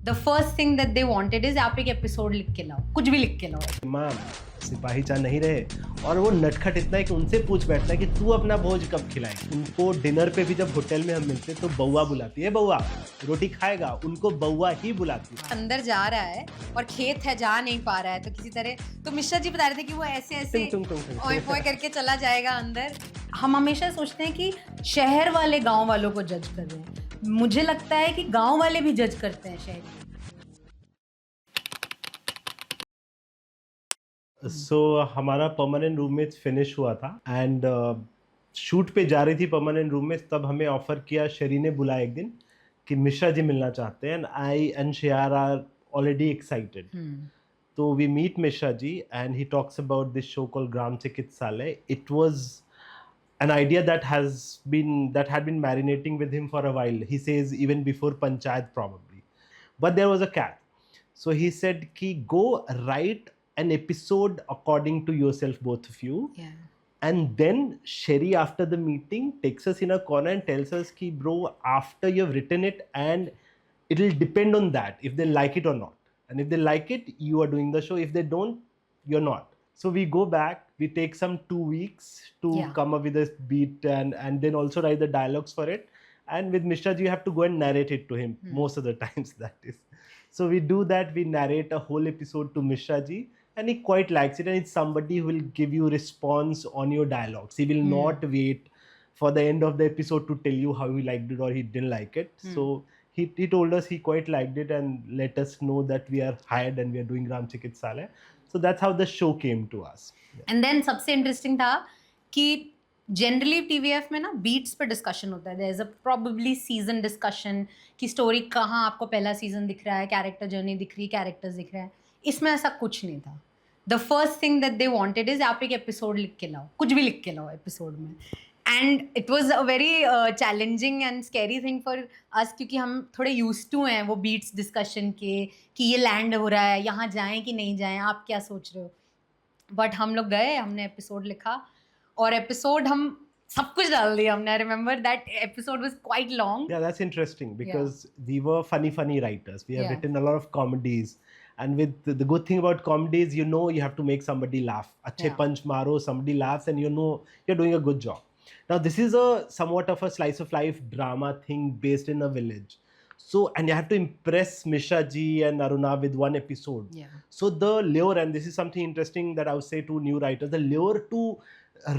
The first thing that they wanted is आप एक episode लिख के लाओ, कुछ भी लिख के लाओ। माँ सिपाही चाह नहीं रहे और वो नटखट इतना है कि उनसे पूछ बैठता है कि तू अपना भोज कब खिलाए। उनको डिनर पे भी जब होटल में हम मिलते तो बउआ बुलाती है, बउआ रोटी खाएगा, उनको बउआ ही बुलाती है। अंदर जा रहा है और खेत है, जा नहीं पा रहा है, तो किसी तरह तो मिश्रा जी बता रहे थे कि वो ऐसे ऐसे टुंग टुंग टुंग। ओए पोए करके चला जाएगा अंदर। हम हमेशा सोचते हैं कि शहर वाले गांव वालों को जज कर रहे हैं, मुझे लगता है कि गांव वाले भी जज करते हैं शहर को। सो हमारा परमानेंट रूममेट फिनिश हुआ था एंड शूट पे जा रही थी परमानेंट रूममेट, तब हमें ऑफर किया, शरी ने बुलाया एक दिन कि मिश्रा जी मिलना चाहते हैं and I and Shreya are already excited. तो we meet Mishra ji and he talks about this show called Gram Chikitsalay. It was an idea that had been marinating with him for a while. He says even before Panchayat probably. But there was a catch. So he said ki go write an episode according to yourself, both of you. Yeah. And then Sherry after the meeting takes us in a corner and tells us ki bro, after you've written it and it'll depend on that if they like it or not. And if they like it, you are doing the show. If they don't, you're not. So we go back, we take some 2 weeks to come up with a beat and then also write the dialogues for it. And with Mishra ji, you have to go and narrate it to him most of the times, that is. So we do that, we narrate a whole episode to Mishra ji and he quite likes it, and it's somebody who will give you response on your dialogues. He will not wait for the end of the episode to tell you how he liked it or he didn't like it. So he told us he quite liked it and let us know that we are hired and we are doing Gram Chikitsalaya. So that's how the show came to us. And then सबसे interesting था कि generally TVF में ना beats पे discussion होता है, there is a probably season discussion कि story कहाँ आपको पहला सीजन दिख रहा है, कैरेक्टर जर्नी दिख रही है, कैरेक्टर्स दिख रहे हैं। इसमें ऐसा कुछ नहीं था। The first thing that they wanted is आप एक एपिसोड लिख के लाओ, कुछ भी लिख के लाओ एपिसोड में। And it was a very challenging and scary thing for us, क्योंकि हम थोड़े यूज टू हैं वो बीट्स डिस्कशन के कि ये लैंड हो रहा है, यहाँ जाएं कि नहीं जाएं, आप क्या सोच रहे हो। बट हम लोग गए, हमने एपिसोड लिखा और एपिसोड हम सब कुछ डाल दिया हमने। I remember that episode was quite long. Yeah, that's interesting because we were funny writers. We have written a lot of comedies. And with the good thing about comedies, you know you have to make somebody laugh. Achhe punch maro, somebody laughs and you know you're doing a good job. Now this is a somewhat of a slice of life drama thing based in a village. So, and you have to impress Mishra ji and Aruna with one episode. So the lure, and this is something interesting that I would say to new writers, the lure to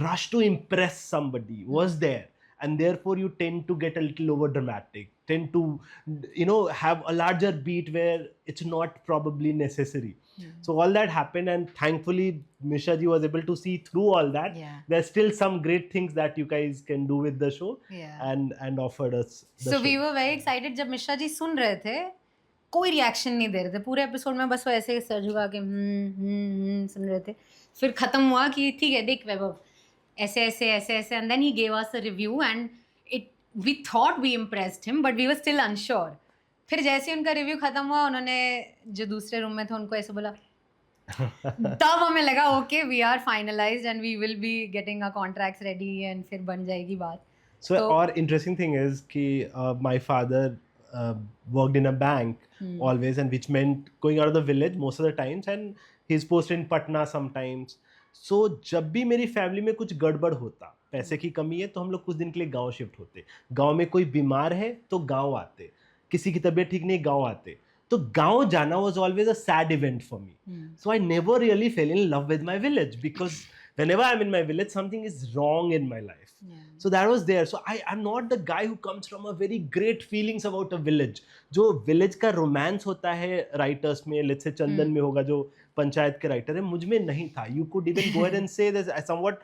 rush to impress somebody was there. And therefore you tend to get a little over dramatic, tend to have a larger beat where it's not probably necessary. So all that happened and thankfully Mishra ji was able to see through all that. There's still some great things that you guys can do with the show. And offered us the so show. we were very excited जब मिश्रा जी सुन रहे थे, कोई reaction नहीं दे रहे थे पूरे episode में, बस वो ऐसे सर झुका के सुन रहे थे। फिर खत्म हुआ कि ठीक है देख वैभव ऐसे ऐसे ऐसे ऐसे, and then he gave us a review and it we thought we impressed him but we were still unsure. फिर जैसे ही उनका रिव्यू खत्म हुआ, उन्होंने जो दूसरे रूम में थे उनको ऐसे बोला तब हमें लगा okay we are finalised and we will be getting our contracts ready and फिर बन जाएगी बात। So or interesting thing is कि my father worked in a bank always, and which meant going out of the village most of the times, and he's posted in Patna sometimes. So जब भी मेरी family में कुछ गड़बड़ होता, पैसे की कमी है तो हम लोग कुछ दिन के लिए गांव शिफ्ट होते, गांव में कोई बीमार है तो गांव आते, किसी की तबीयत ठीक नहीं गांव आते, तो गांव जाना was always a sad event for me. So I never really fell in love with my village because whenever I'm in my village something is wrong in my life. So that was there. So I'm not the guy who comes from a very great feelings about a village. जो village का romance होता है writers में, let's say चंदन में होगा जो पंचायत के writer है, मुझ में नहीं था. You could even go ahead and say that I somewhat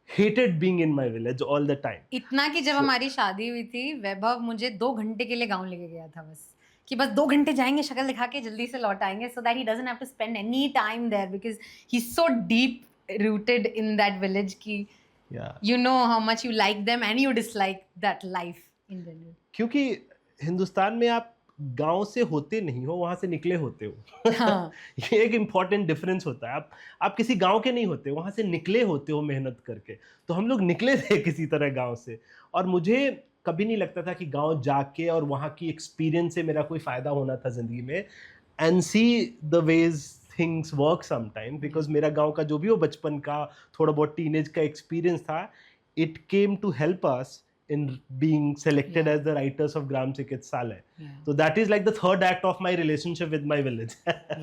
hated being in my village all the time. इतना कि जब हमारी शादी हुई थी, वैभव मुझे 2 घंटे के लिए गाँव लेके गया था बस, कि बस 2 घंटे जाएंगे, शक्ल दिखा के जल्दी से लौट आएंगे, so that he doesn't have to spend any time there because he's so deep rooted in that village कि you know how much you like them and you dislike that life in general. क्योंकि हिंदुस्तान में आप गांव से होते नहीं हो, वहां से निकले होते हो. ये एक इम्पॉर्टेंट डिफरेंस होता है. आप किसी गांव के नहीं होते, वहां से निकले होते हो मेहनत करके. तो हम लोग निकले थे किसी तरह गांव से, और मुझे कभी नहीं लगता था कि गांव जाके और वहाँ की एक्सपीरियंस से मेरा कोई फ़ायदा होना था ज़िंदगी में, and see the ways things work sometime, because मेरा गांव का जो भी वो बचपन का थोड़ा बहुत टीनेज का एक्सपीरियंस था, it came to help us in being selected Yeah. as the writers of Gram Chikitsalaya. Yeah. So that is like the third act of my relationship with my village.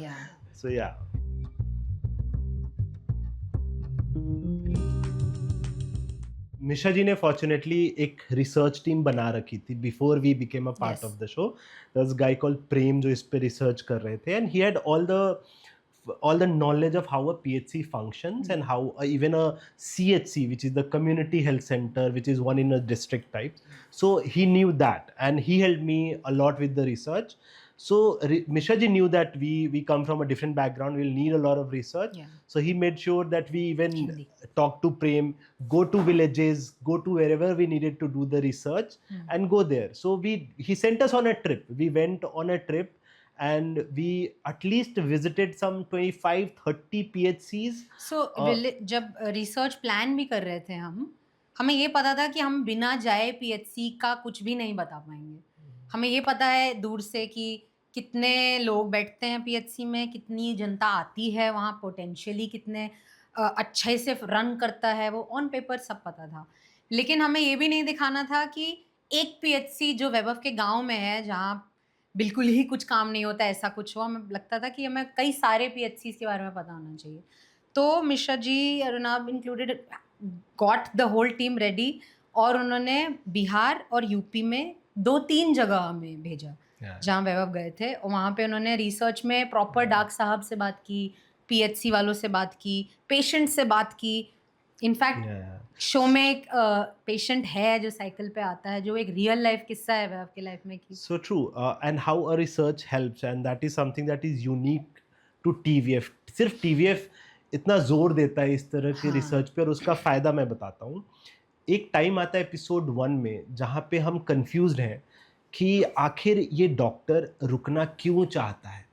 Yeah. So yeah. Mishra ji ने fortunately एक research team बना रखी थी before we became a part Yes. Of the show. There was guy called Prem जो इस पे research कर रहे थे, and he had all the knowledge of how a PHC functions and how even a CHC, which is the community health center, which is one in a district type. So he knew that, and he helped me a lot with the research. So Misha ji knew that we come from a different background, we'll need a lot of research. Yeah. So he made sure that we even Hindi. talk to Prem, go to villages, go to wherever we needed to do the research and go there. So he sent us on a trip. We went on a trip and we at least visited some 25-30 PHCs. So जब research plan भी कर रहे थे हमें ये पता था कि हम बिना जाए पीएचसी का कुछ भी नहीं बता पाएंगे. हमें ये पता है दूर से कि कितने लोग बैठते हैं पीएचसी में, कितनी जनता आती है वहाँ, पोटेंशियली कितने अच्छे से रन करता है वो, ऑन पेपर सब पता था. लेकिन हमें ये भी नहीं दिखाना था कि एक पीएचसी जो वैभव के गांव में है, जहाँ बिल्कुल ही कुछ काम नहीं होता, ऐसा कुछ हो. हमें लगता था कि हमें कई सारे पीएचसी के बारे में पता होना चाहिए. तो Mishra ji, Arunab included, got the whole team ready, और उन्होंने बिहार और यूपी में 2-3 जगह हमें भेजा जहाँ वैभव गए थे. और वहाँ पे उन्होंने रिसर्च में प्रॉपर डॉक्टर साहब से बात की, पीएचसी वालों से बात की, पेशेंट से बात की. इनफैक्ट शो में एक पेशेंट है जो साइकिल पे आता है, जो एक रियल लाइफ किस्सा है वैभव की लाइफ में की. So true, and how a research helps, and that is something that is unique to TVF. सिर्फ TVF इतना जोर देता है इस तरह के रिसर्च पे, और उसका फ़ायदा मैं बताता हूँ. एक टाइम आता है एपिसोड 1 में जहाँ पे हम कंफ्यूज्ड हैं कि आखिर ये डॉक्टर रुकना क्यों चाहता है.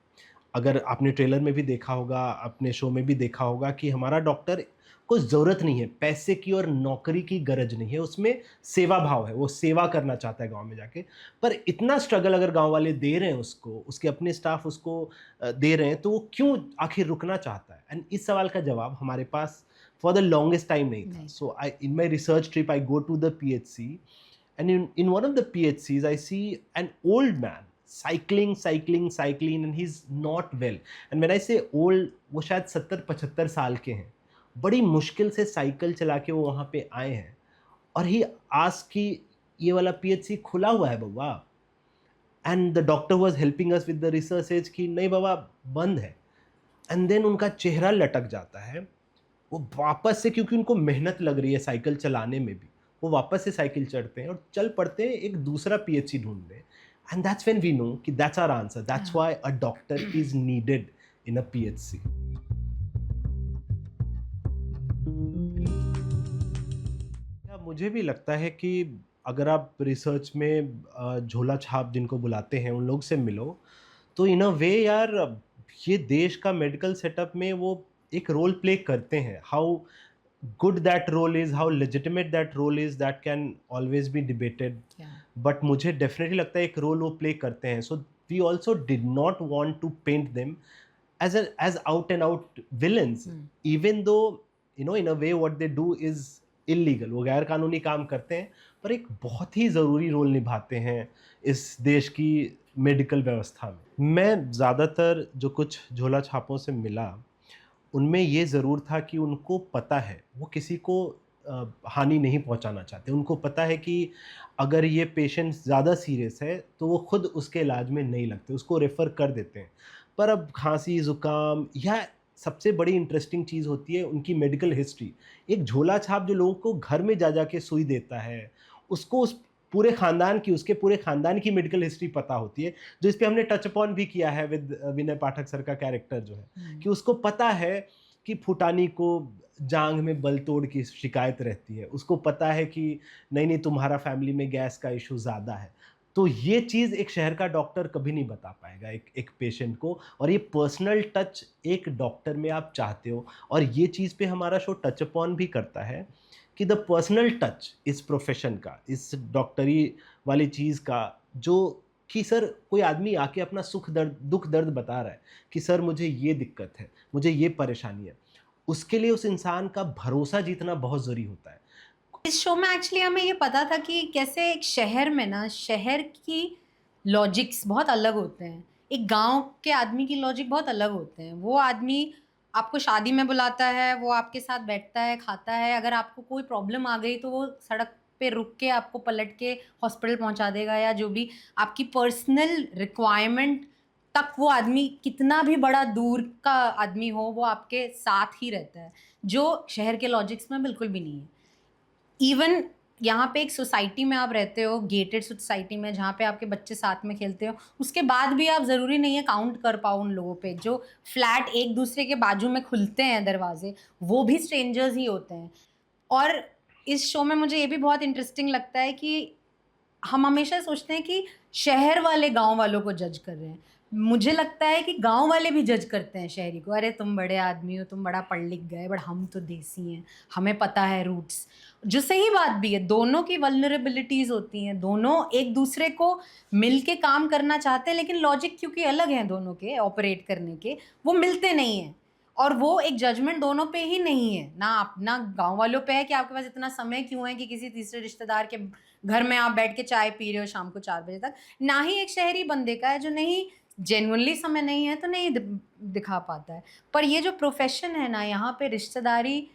अगर आपने ट्रेलर में भी देखा होगा, अपने शो में भी देखा होगा कि हमारा डॉक्टर को ज़रूरत नहीं है पैसे की और नौकरी की गरज नहीं है, उसमें सेवा भाव है, वो सेवा करना चाहता है गांव में जाके. पर इतना स्ट्रगल अगर गांव वाले दे रहे हैं उसको, उसके अपने स्टाफ उसको दे रहे हैं, तो वो क्यों आखिर रुकना चाहता है. एंड इस सवाल का जवाब हमारे पास फॉर द लॉन्गेस्ट टाइम नहीं था. So I in my research trip I go to the PHC, and in one of the PHCs I see an old man cycling and he's not well. And when I say old, वो शायद 70-75 साल के हैं, बड़ी मुश्किल से cycle चला के वो वहाँ पे आए हैं. और ही आस्क्ड कि ये वाला PHC खुला हुआ है बाबा, and the doctor was helping us with the research कि नहीं बाबा बंद है. एंड देन उनका चेहरा लटक जाता है. वो वापस से, क्योंकि उनको मेहनत लग रही है साइकिल चलाने में भी, वो वापस से साइकिल चढ़ते हैं और चल पड़ते हैं एक दूसरा PHC ढूंढने. And that's when we know कि that's our answer, that's why a doctor is needed in a PHC. मुझे भी लगता है कि अगर आप रिसर्च में झोला छाप जिनको बुलाते हैं उन लोग से मिलो, तो इन अ वे यार ये देश का मेडिकल सेटअप में वो एक रोल प्ले करते हैं. How good that role is, how legitimate that role is, that can always be debated. But मुझे definitely लगता है एक रोल वो प्ले करते हैं. So we also did not want to paint them as out and out villains, even though you know in a way what they do is illegal. वो गैर कानूनी काम करते हैं, पर एक बहुत ही ज़रूरी रोल निभाते हैं इस देश की मेडिकल व्यवस्था में. मैं ज़्यादातर जो कुछ झोला छापों से मिला, उनमें ये ज़रूर था कि उनको पता है वो किसी को हानि नहीं पहुंचाना चाहते. उनको पता है कि अगर ये पेशेंट ज़्यादा सीरियस है तो वो खुद उसके इलाज में नहीं लगते, उसको रेफ़र कर देते हैं. पर अब खांसी, ज़ुकाम, या सबसे बड़ी इंटरेस्टिंग चीज़ होती है उनकी मेडिकल हिस्ट्री. एक झोला छाप जो लोगों को घर में जा के सुई देता है, उसको उस पूरे ख़ानदान की, उसके पूरे ख़ानदान की मेडिकल हिस्ट्री पता होती है, जो इस पे हमने टच अपॉन भी किया है विद विनय पाठक सर का कैरेक्टर जो है, कि उसको पता है कि फुटानी को जांघ में बल तोड़ की शिकायत रहती है, उसको पता है कि नहीं तुम्हारा फैमिली में गैस का इशू ज़्यादा है. तो ये चीज़ एक शहर का डॉक्टर कभी नहीं बता पाएगा एक पेशेंट को, और ये पर्सनल टच एक डॉक्टर में आप चाहते हो. और ये चीज़ पे हमारा शो टच अपॉन भी करता है कि द पर्सनल टच इस प्रोफेशन का, इस डॉक्टरी वाली चीज़ का, जो कि सर कोई आदमी आके अपना सुख दर्द दुख दर्द बता रहा है कि सर मुझे ये दिक्कत है, मुझे ये परेशानी है, उसके लिए उस इंसान का भरोसा जीतना बहुत ज़रूरी होता है। इस शो में एक्चुअली हमें ये पता था कि कैसे एक शहर में ना, शहर की लॉजिक्स बहुत अलग होते हैं, एक गांव के आदमी की लॉजिक बहुत अलग होते हैं। वो आदमी आपको शादी में बुलाता है, वो आपके साथ बैठता है, खाता है, अगर आपको कोई प्रॉब्लम आ गई तो वो सड़क पे रुक के आपको पलट के हॉस्पिटल पहुंचा देगा, या जो भी आपकी पर्सनल रिक्वायरमेंट तक वो आदमी कितना भी बड़ा दूर का आदमी हो, वो आपके साथ ही रहता है, जो शहर के लॉजिक्स में बिल्कुल भी नहीं है। इवन यहाँ पे एक सोसाइटी में आप रहते हो, गेटेड सोसाइटी में, जहाँ पे आपके बच्चे साथ में खेलते हो, उसके बाद भी आप ज़रूरी नहीं है काउंट कर पाओ उन लोगों पे जो फ्लैट एक दूसरे के बाजू में खुलते हैं दरवाजे, वो भी स्ट्रेंजर्स ही होते हैं। और इस शो में मुझे ये भी बहुत इंटरेस्टिंग लगता है कि हम हमेशा सोचते हैं कि शहर वाले गांव वालों को जज कर रहे हैं। मुझे लगता है कि गांव वाले भी जज करते हैं शहरी को, अरे तुम बड़े आदमी हो, तुम बड़ा पढ़ लिख गए, बट हम तो देसी हैं, हमें पता है रूट्स। जो सही बात भी है, दोनों की वल्नरेबिलिटीज़ होती हैं, दोनों एक दूसरे को मिल के काम करना चाहते हैं, लेकिन लॉजिक क्योंकि अलग हैं दोनों के ऑपरेट करने के, वो मिलते नहीं हैं। और वो एक जजमेंट दोनों पे ही नहीं है, ना अपना गांव वालों पे है कि आपके पास इतना समय क्यों है कि किसी तीसरे रिश्तेदार के घर में आप बैठ के चाय पी रहे हो शाम को 4 बजे तक, ना ही एक शहरी बंदे का है जो नहीं जेन्युइनली समय नहीं है तो नहीं दिखा पाता है। पर ये जो प्रोफेशन है ना, यहाँ पे रिश्तेदारी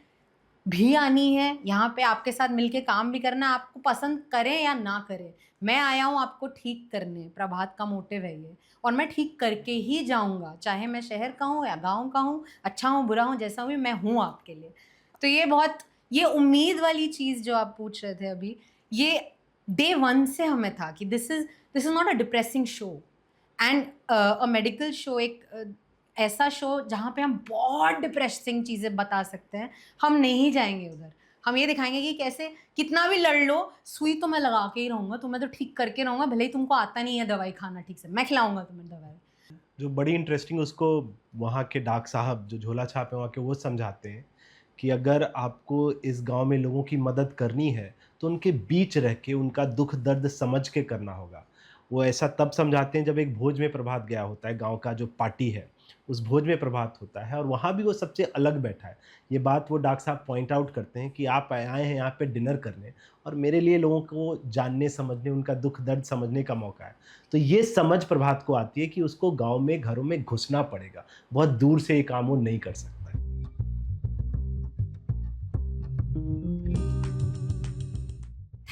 भी आनी है, यहाँ पे आपके साथ मिलके काम भी करना, आपको पसंद करें या ना करें। मैं आया हूँ आपको ठीक करने, प्रभात का मोटिव है ये, और मैं ठीक करके ही जाऊँगा, चाहे मैं शहर का हूँ या गाँव का हूँ, अच्छा हूँ बुरा हूँ जैसा भी मैं हूँ आपके लिए। तो ये बहुत, ये उम्मीद वाली चीज़ जो आप पूछ रहे थे अभी, ये डे वन से हमें था कि this is not a depressing show and a medical show, एक ऐसा शो जहाँ पे हम बहुत डिप्रेसिंग चीज़ें बता सकते हैं, हम नहीं जाएंगे उधर। हम ये दिखाएंगे कि कैसे कितना भी लड़ लो, सुई तो मैं लगा के ही रहूँगा, तुम्हें तो ठीक करके रहूँगा, भले ही तुमको आता नहीं है दवाई खाना ठीक से, मैं खिलाऊंगा तुम्हें दवाई। जो बड़ी इंटरेस्टिंग उसको वहाँ के डॉक्टर साहब जो झोला छाप है वहाँ के, वो समझाते हैं कि अगर आपको इस गांव में लोगों की मदद करनी है तो उनके बीच रह के उनका दुख दर्द समझ के करना होगा। वो ऐसा तब समझाते हैं जब एक भोज में प्रभात गया होता है, गांव का जो पार्टी है उस भोज में प्रभात होता है और वहाँ भी वो सबसे अलग बैठा है। ये बात वो डॉक्टर साहब पॉइंट आउट करते हैं कि आप आए हैं यहाँ पे डिनर करने और मेरे लिए लोगों को जानने समझने, उनका दुख दर्द समझने का मौका है। तो ये समझ प्रभात को आती है कि उसको गाँव में घरों में घुसना पड़ेगा, बहुत दूर से ये काम वो नहीं कर सकता है।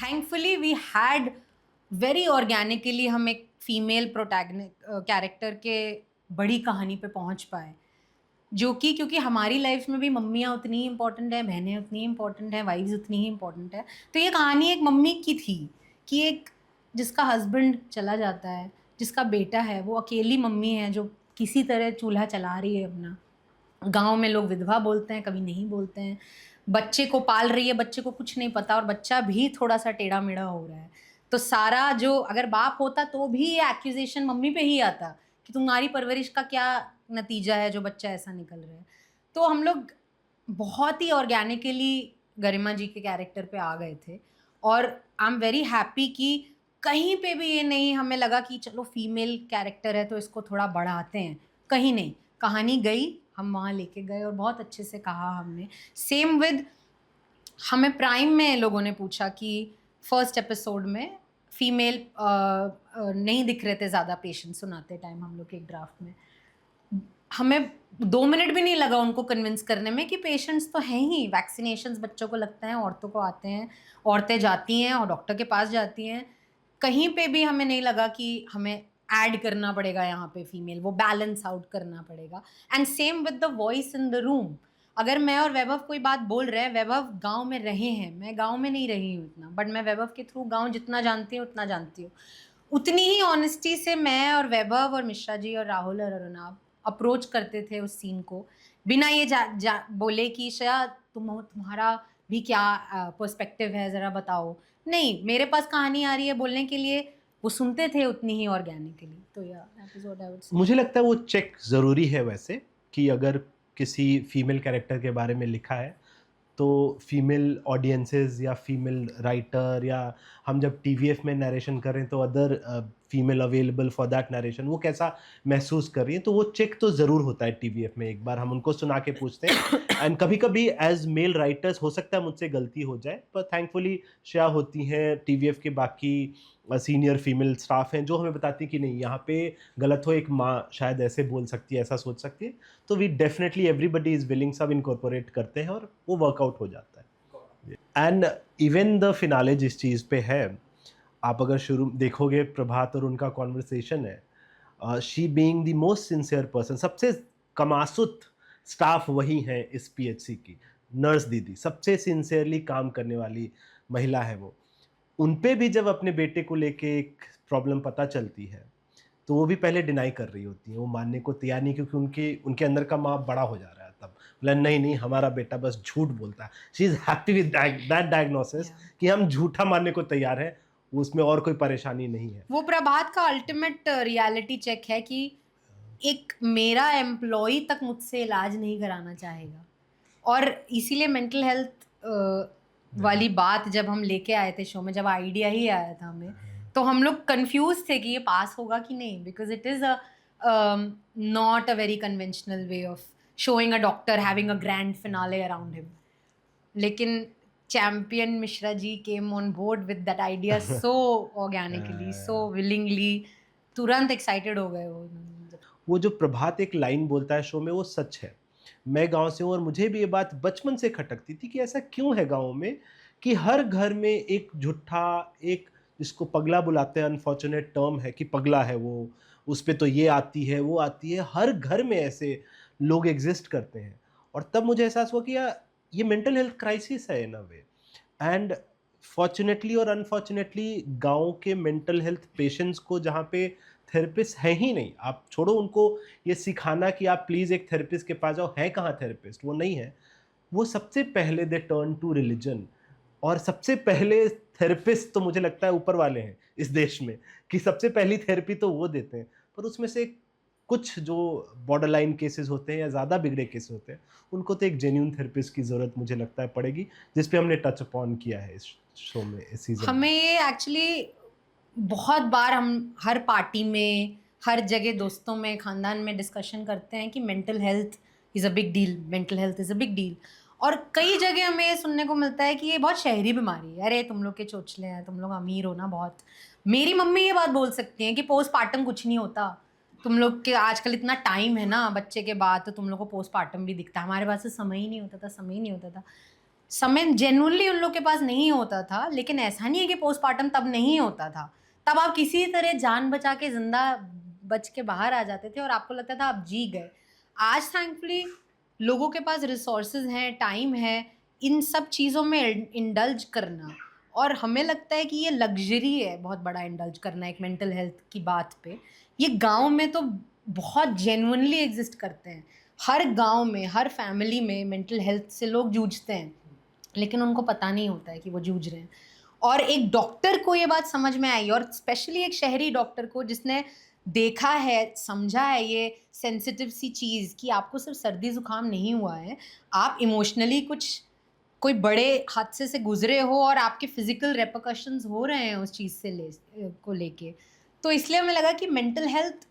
Thankfully we had very organically, हम एक फीमेल प्रोटैगनिस्ट कैरेक्टर के बड़ी कहानी पे पहुंच पाए, जो कि क्योंकि हमारी लाइफ में भी मम्मियाँ उतनी ही इम्पोर्टेंट है, बहनें उतनी ही इम्पोर्टेंट है, वाइफ्स उतनी ही इम्पोर्टेंट है। तो ये कहानी एक मम्मी की थी कि एक जिसका हस्बैंड चला जाता है, जिसका बेटा है, वो अकेली मम्मी है जो किसी तरह चूल्हा चला रही है अपना। गांव में लोग विधवा बोलते हैं, कभी नहीं बोलते हैं। बच्चे को पाल रही है, बच्चे को कुछ नहीं पता, और बच्चा भी थोड़ा सा टेढ़ा मेढ़ा हो रहा है। तो सारा जो, अगर बाप होता तो भी ये एक्यूजेशन मम्मी पे ही आता कि तुम्हारी परवरिश का क्या नतीजा है जो बच्चा ऐसा निकल रहा है। तो हम लोग बहुत ही ऑर्गेनिकली गरिमा जी के कैरेक्टर पे आ गए थे, और आई एम वेरी हैप्पी कि कहीं पे भी ये नहीं हमें लगा कि चलो फीमेल कैरेक्टर है तो इसको थोड़ा बढ़ाते हैं, कहीं नहीं। कहानी गई, हम वहाँ लेके गए और बहुत अच्छे से कहा हमने। सेम विद, हमें प्राइम में लोगों ने पूछा कि फर्स्ट एपिसोड में फीमेल नहीं दिख रहे थे ज़्यादा पेशेंट सुनाते टाइम हम लोग के एक ड्राफ्ट में। हमें 2 मिनट भी नहीं लगा उनको कन्विंस करने में कि पेशेंट्स तो हैं ही, वैक्सीनेशंस बच्चों को लगता है, औरतों को आते हैं, औरतें जाती हैं और डॉक्टर के पास जाती हैं। कहीं पे भी हमें नहीं लगा कि हमें ऐड करना पड़ेगा यहाँ पे फीमेल, वो बैलेंस आउट करना पड़ेगा। And same with the voice in the room. अगर मैं और वैभव कोई बात बोल रहे हैं, वैभव गांव में रहे हैं, मैं गांव में नहीं रही हूँ इतना, बट मैं वैभव के थ्रू गांव जितना जानती हूँ उतना जानती हूँ। उतनी ही ऑनेस्टी से मैं और वैभव और मिश्रा जी और राहुल और अरुणाभ अप्रोच करते थे उस सीन को, बिना ये बोले कि श्रेया तुम्हारा भी क्या पर्सपेक्टिव है, ज़रा बताओ। नहीं, मेरे पास कहानी आ रही है बोलने के लिए, वो सुनते थे उतनी ही ऑर्गेनिकली। तो या that is what I would say. मुझे लगता है वो चेक ज़रूरी है वैसे, कि अगर किसी फीमेल कैरेक्टर के बारे में लिखा है तो फीमेल ऑडियंसेस या फीमेल राइटर, या हम जब टीवीएफ में नरेशन करें तो other female available for that narration, वो कैसा महसूस कर रही है, तो वो चेक तो ज़रूर होता है टीवीएफ में, एक बार हम उनको सुना के पूछते हैं। एंड कभी कभी एज मेल राइटर्स हो सकता है मुझसे गलती हो जाए, पर थैंकफुली श्रेया होती हैं, टीवीएफ के बाकी सीनियर फीमेल स्टाफ हैं जो हमें बताती हैं कि नहीं यहाँ पे गलत हो, एक माँ शायद ऐसे बोल सकती है, ऐसा सोच सकती है, तो we definitely everybody is willing, सब इनकॉर्पोरेट करते हैं और वो वर्कआउट हो जाता है। एंड इवन द फिनाले जिस चीज़ पे है, आप अगर शुरू देखोगे प्रभात और उनका कॉन्वर्सेशन है, she being the most sincere person, सबसे कमासुत स्टाफ वही है इस पीएचसी की, नर्स दीदी सबसे सिंसियरली काम करने वाली महिला है वो। उन पे भी जब अपने बेटे को लेके एक प्रॉब्लम पता चलती है तो वो भी पहले डिनाई कर रही होती है, वो मानने को तैयार नहीं, क्योंकि उनके अंदर का माँ बड़ा हो जा रहा है तब, बोला नहीं नहीं हमारा बेटा बस झूठ बोलता है। She is happy with that diagnosis कि हम झूठा मानने को तैयार हैं, उसमें और कोई परेशानी नहीं है। वो प्रभात का अल्टीमेट रियलिटी चेक है कि एक मेरा एम्प्लॉय तक मुझसे इलाज नहीं कराना चाहेगा, और इसीलिए मेंटल हेल्थ वाली बात जब हम लेके आए थे शो में, जब आइडिया ही आया था हमें, तो हम लोग कंफ्यूज थे कि ये पास होगा कि नहीं, because it is a not a very conventional way of showing a doctor having a grand finale around him. लेकिन champion Mishra ji came on board with that idea so organically, so willingly, तुरंत excited हो गए वो जो प्रभात एक line बोलता है show में, वो सच है। मैं गांव से हूँ और मुझे भी ये बात बचपन से खटकती थी कि ऐसा क्यों है गांव में कि हर घर में एक झूठा, एक जिसको पगला बुलाते हैं, अनफॉर्चुनेट टर्म है कि पगला है वो, उस पे तो ये आती है वो आती है, हर घर में ऐसे लोग एग्जिस्ट करते हैं। और तब मुझे एहसास हुआ कि यार ये मेंटल हेल्थ क्राइसिस है इन अ वे। एंड फॉर्चुनेटली और अनफॉर्चुनेटली गांव के मेंटल हेल्थ पेशेंट्स को, जहाँ पे थेरेपिस्ट है ही नहीं, आप छोड़ो उनको ये सिखाना कि आप प्लीज़ एक थेरेपिस्ट के पास जाओ, है कहाँ थेरेपिस्ट, वो नहीं है, वो सबसे पहले दे टर्न टू रिलीजन। और सबसे पहले थेरेपिस्ट तो मुझे लगता है ऊपर वाले हैं इस देश में, कि सबसे पहली थेरेपी तो वो देते हैं। पर उसमें से कुछ जो बॉर्डर लाइन केसेस होते हैं या ज़्यादा बिगड़े केसेस होते हैं, उनको तो एक जेन्यून थेरेपिस्ट की ज़रूरत मुझे लगता है पड़ेगी, जिस पे हमने टच अपॉन किया है इस शो में, इस सीजन में। हमें ये एक्चुअली बहुत बार हम हर पार्टी में, हर जगह, दोस्तों में, खानदान में डिस्कशन करते हैं कि mental health is a big deal, mental health is a big deal. और कई जगह हमें ये सुनने को मिलता है कि ये बहुत शहरी बीमारी है, अरे तुम लोग के चोचले हैं, तुम लोग अमीर हो ना बहुत। मेरी मम्मी ये बात बोल सकती हैं कि पोस्टपार्टम कुछ नहीं होता, तुम लोग के आजकल इतना टाइम है ना बच्चे के बाद, तो तुम लोग को पोस्टपार्टम भी दिखता है, हमारे पास तो समय ही नहीं होता था, समय ही नहीं होता था। समय जेन्युइनली उन लोग के पास नहीं होता था, लेकिन ऐसा नहीं है कि पोस्टपार्टम तब नहीं होता था। तब आप किसी तरह जान बचा के ज़िंदा बच के बाहर आ जाते थे और आपको लगता था आप जी गए। आज थैंकफुली लोगों के पास रिसोर्सेज हैं, टाइम है, इन सब चीज़ों में इंडल्ज करना, और हमें लगता है कि ये लग्जरी है बहुत बड़ा इंडल्ज करना एक मेंटल हेल्थ की बात पे। ये गाँव में तो बहुत जेन्युइनली एग्ज़िस्ट करते हैं। हर गाँव में, हर फैमिली में मेंटल हेल्थ से लोग जूझते हैं, लेकिन उनको पता नहीं होता है कि वो जूझ रहे हैं। और एक डॉक्टर को ये बात समझ में आई, और स्पेशली एक शहरी डॉक्टर को जिसने देखा है, समझा है ये सेंसिटिव सी चीज़ कि आपको सिर्फ सर्दी ज़ुकाम नहीं हुआ है, आप इमोशनली कुछ कोई बड़े हादसे से गुजरे हो और आपके फिजिकल रेपरकशंस हो रहे हैं उस चीज़ से को लेके। तो इसलिए हमें लगा कि मेंटल हेल्थ,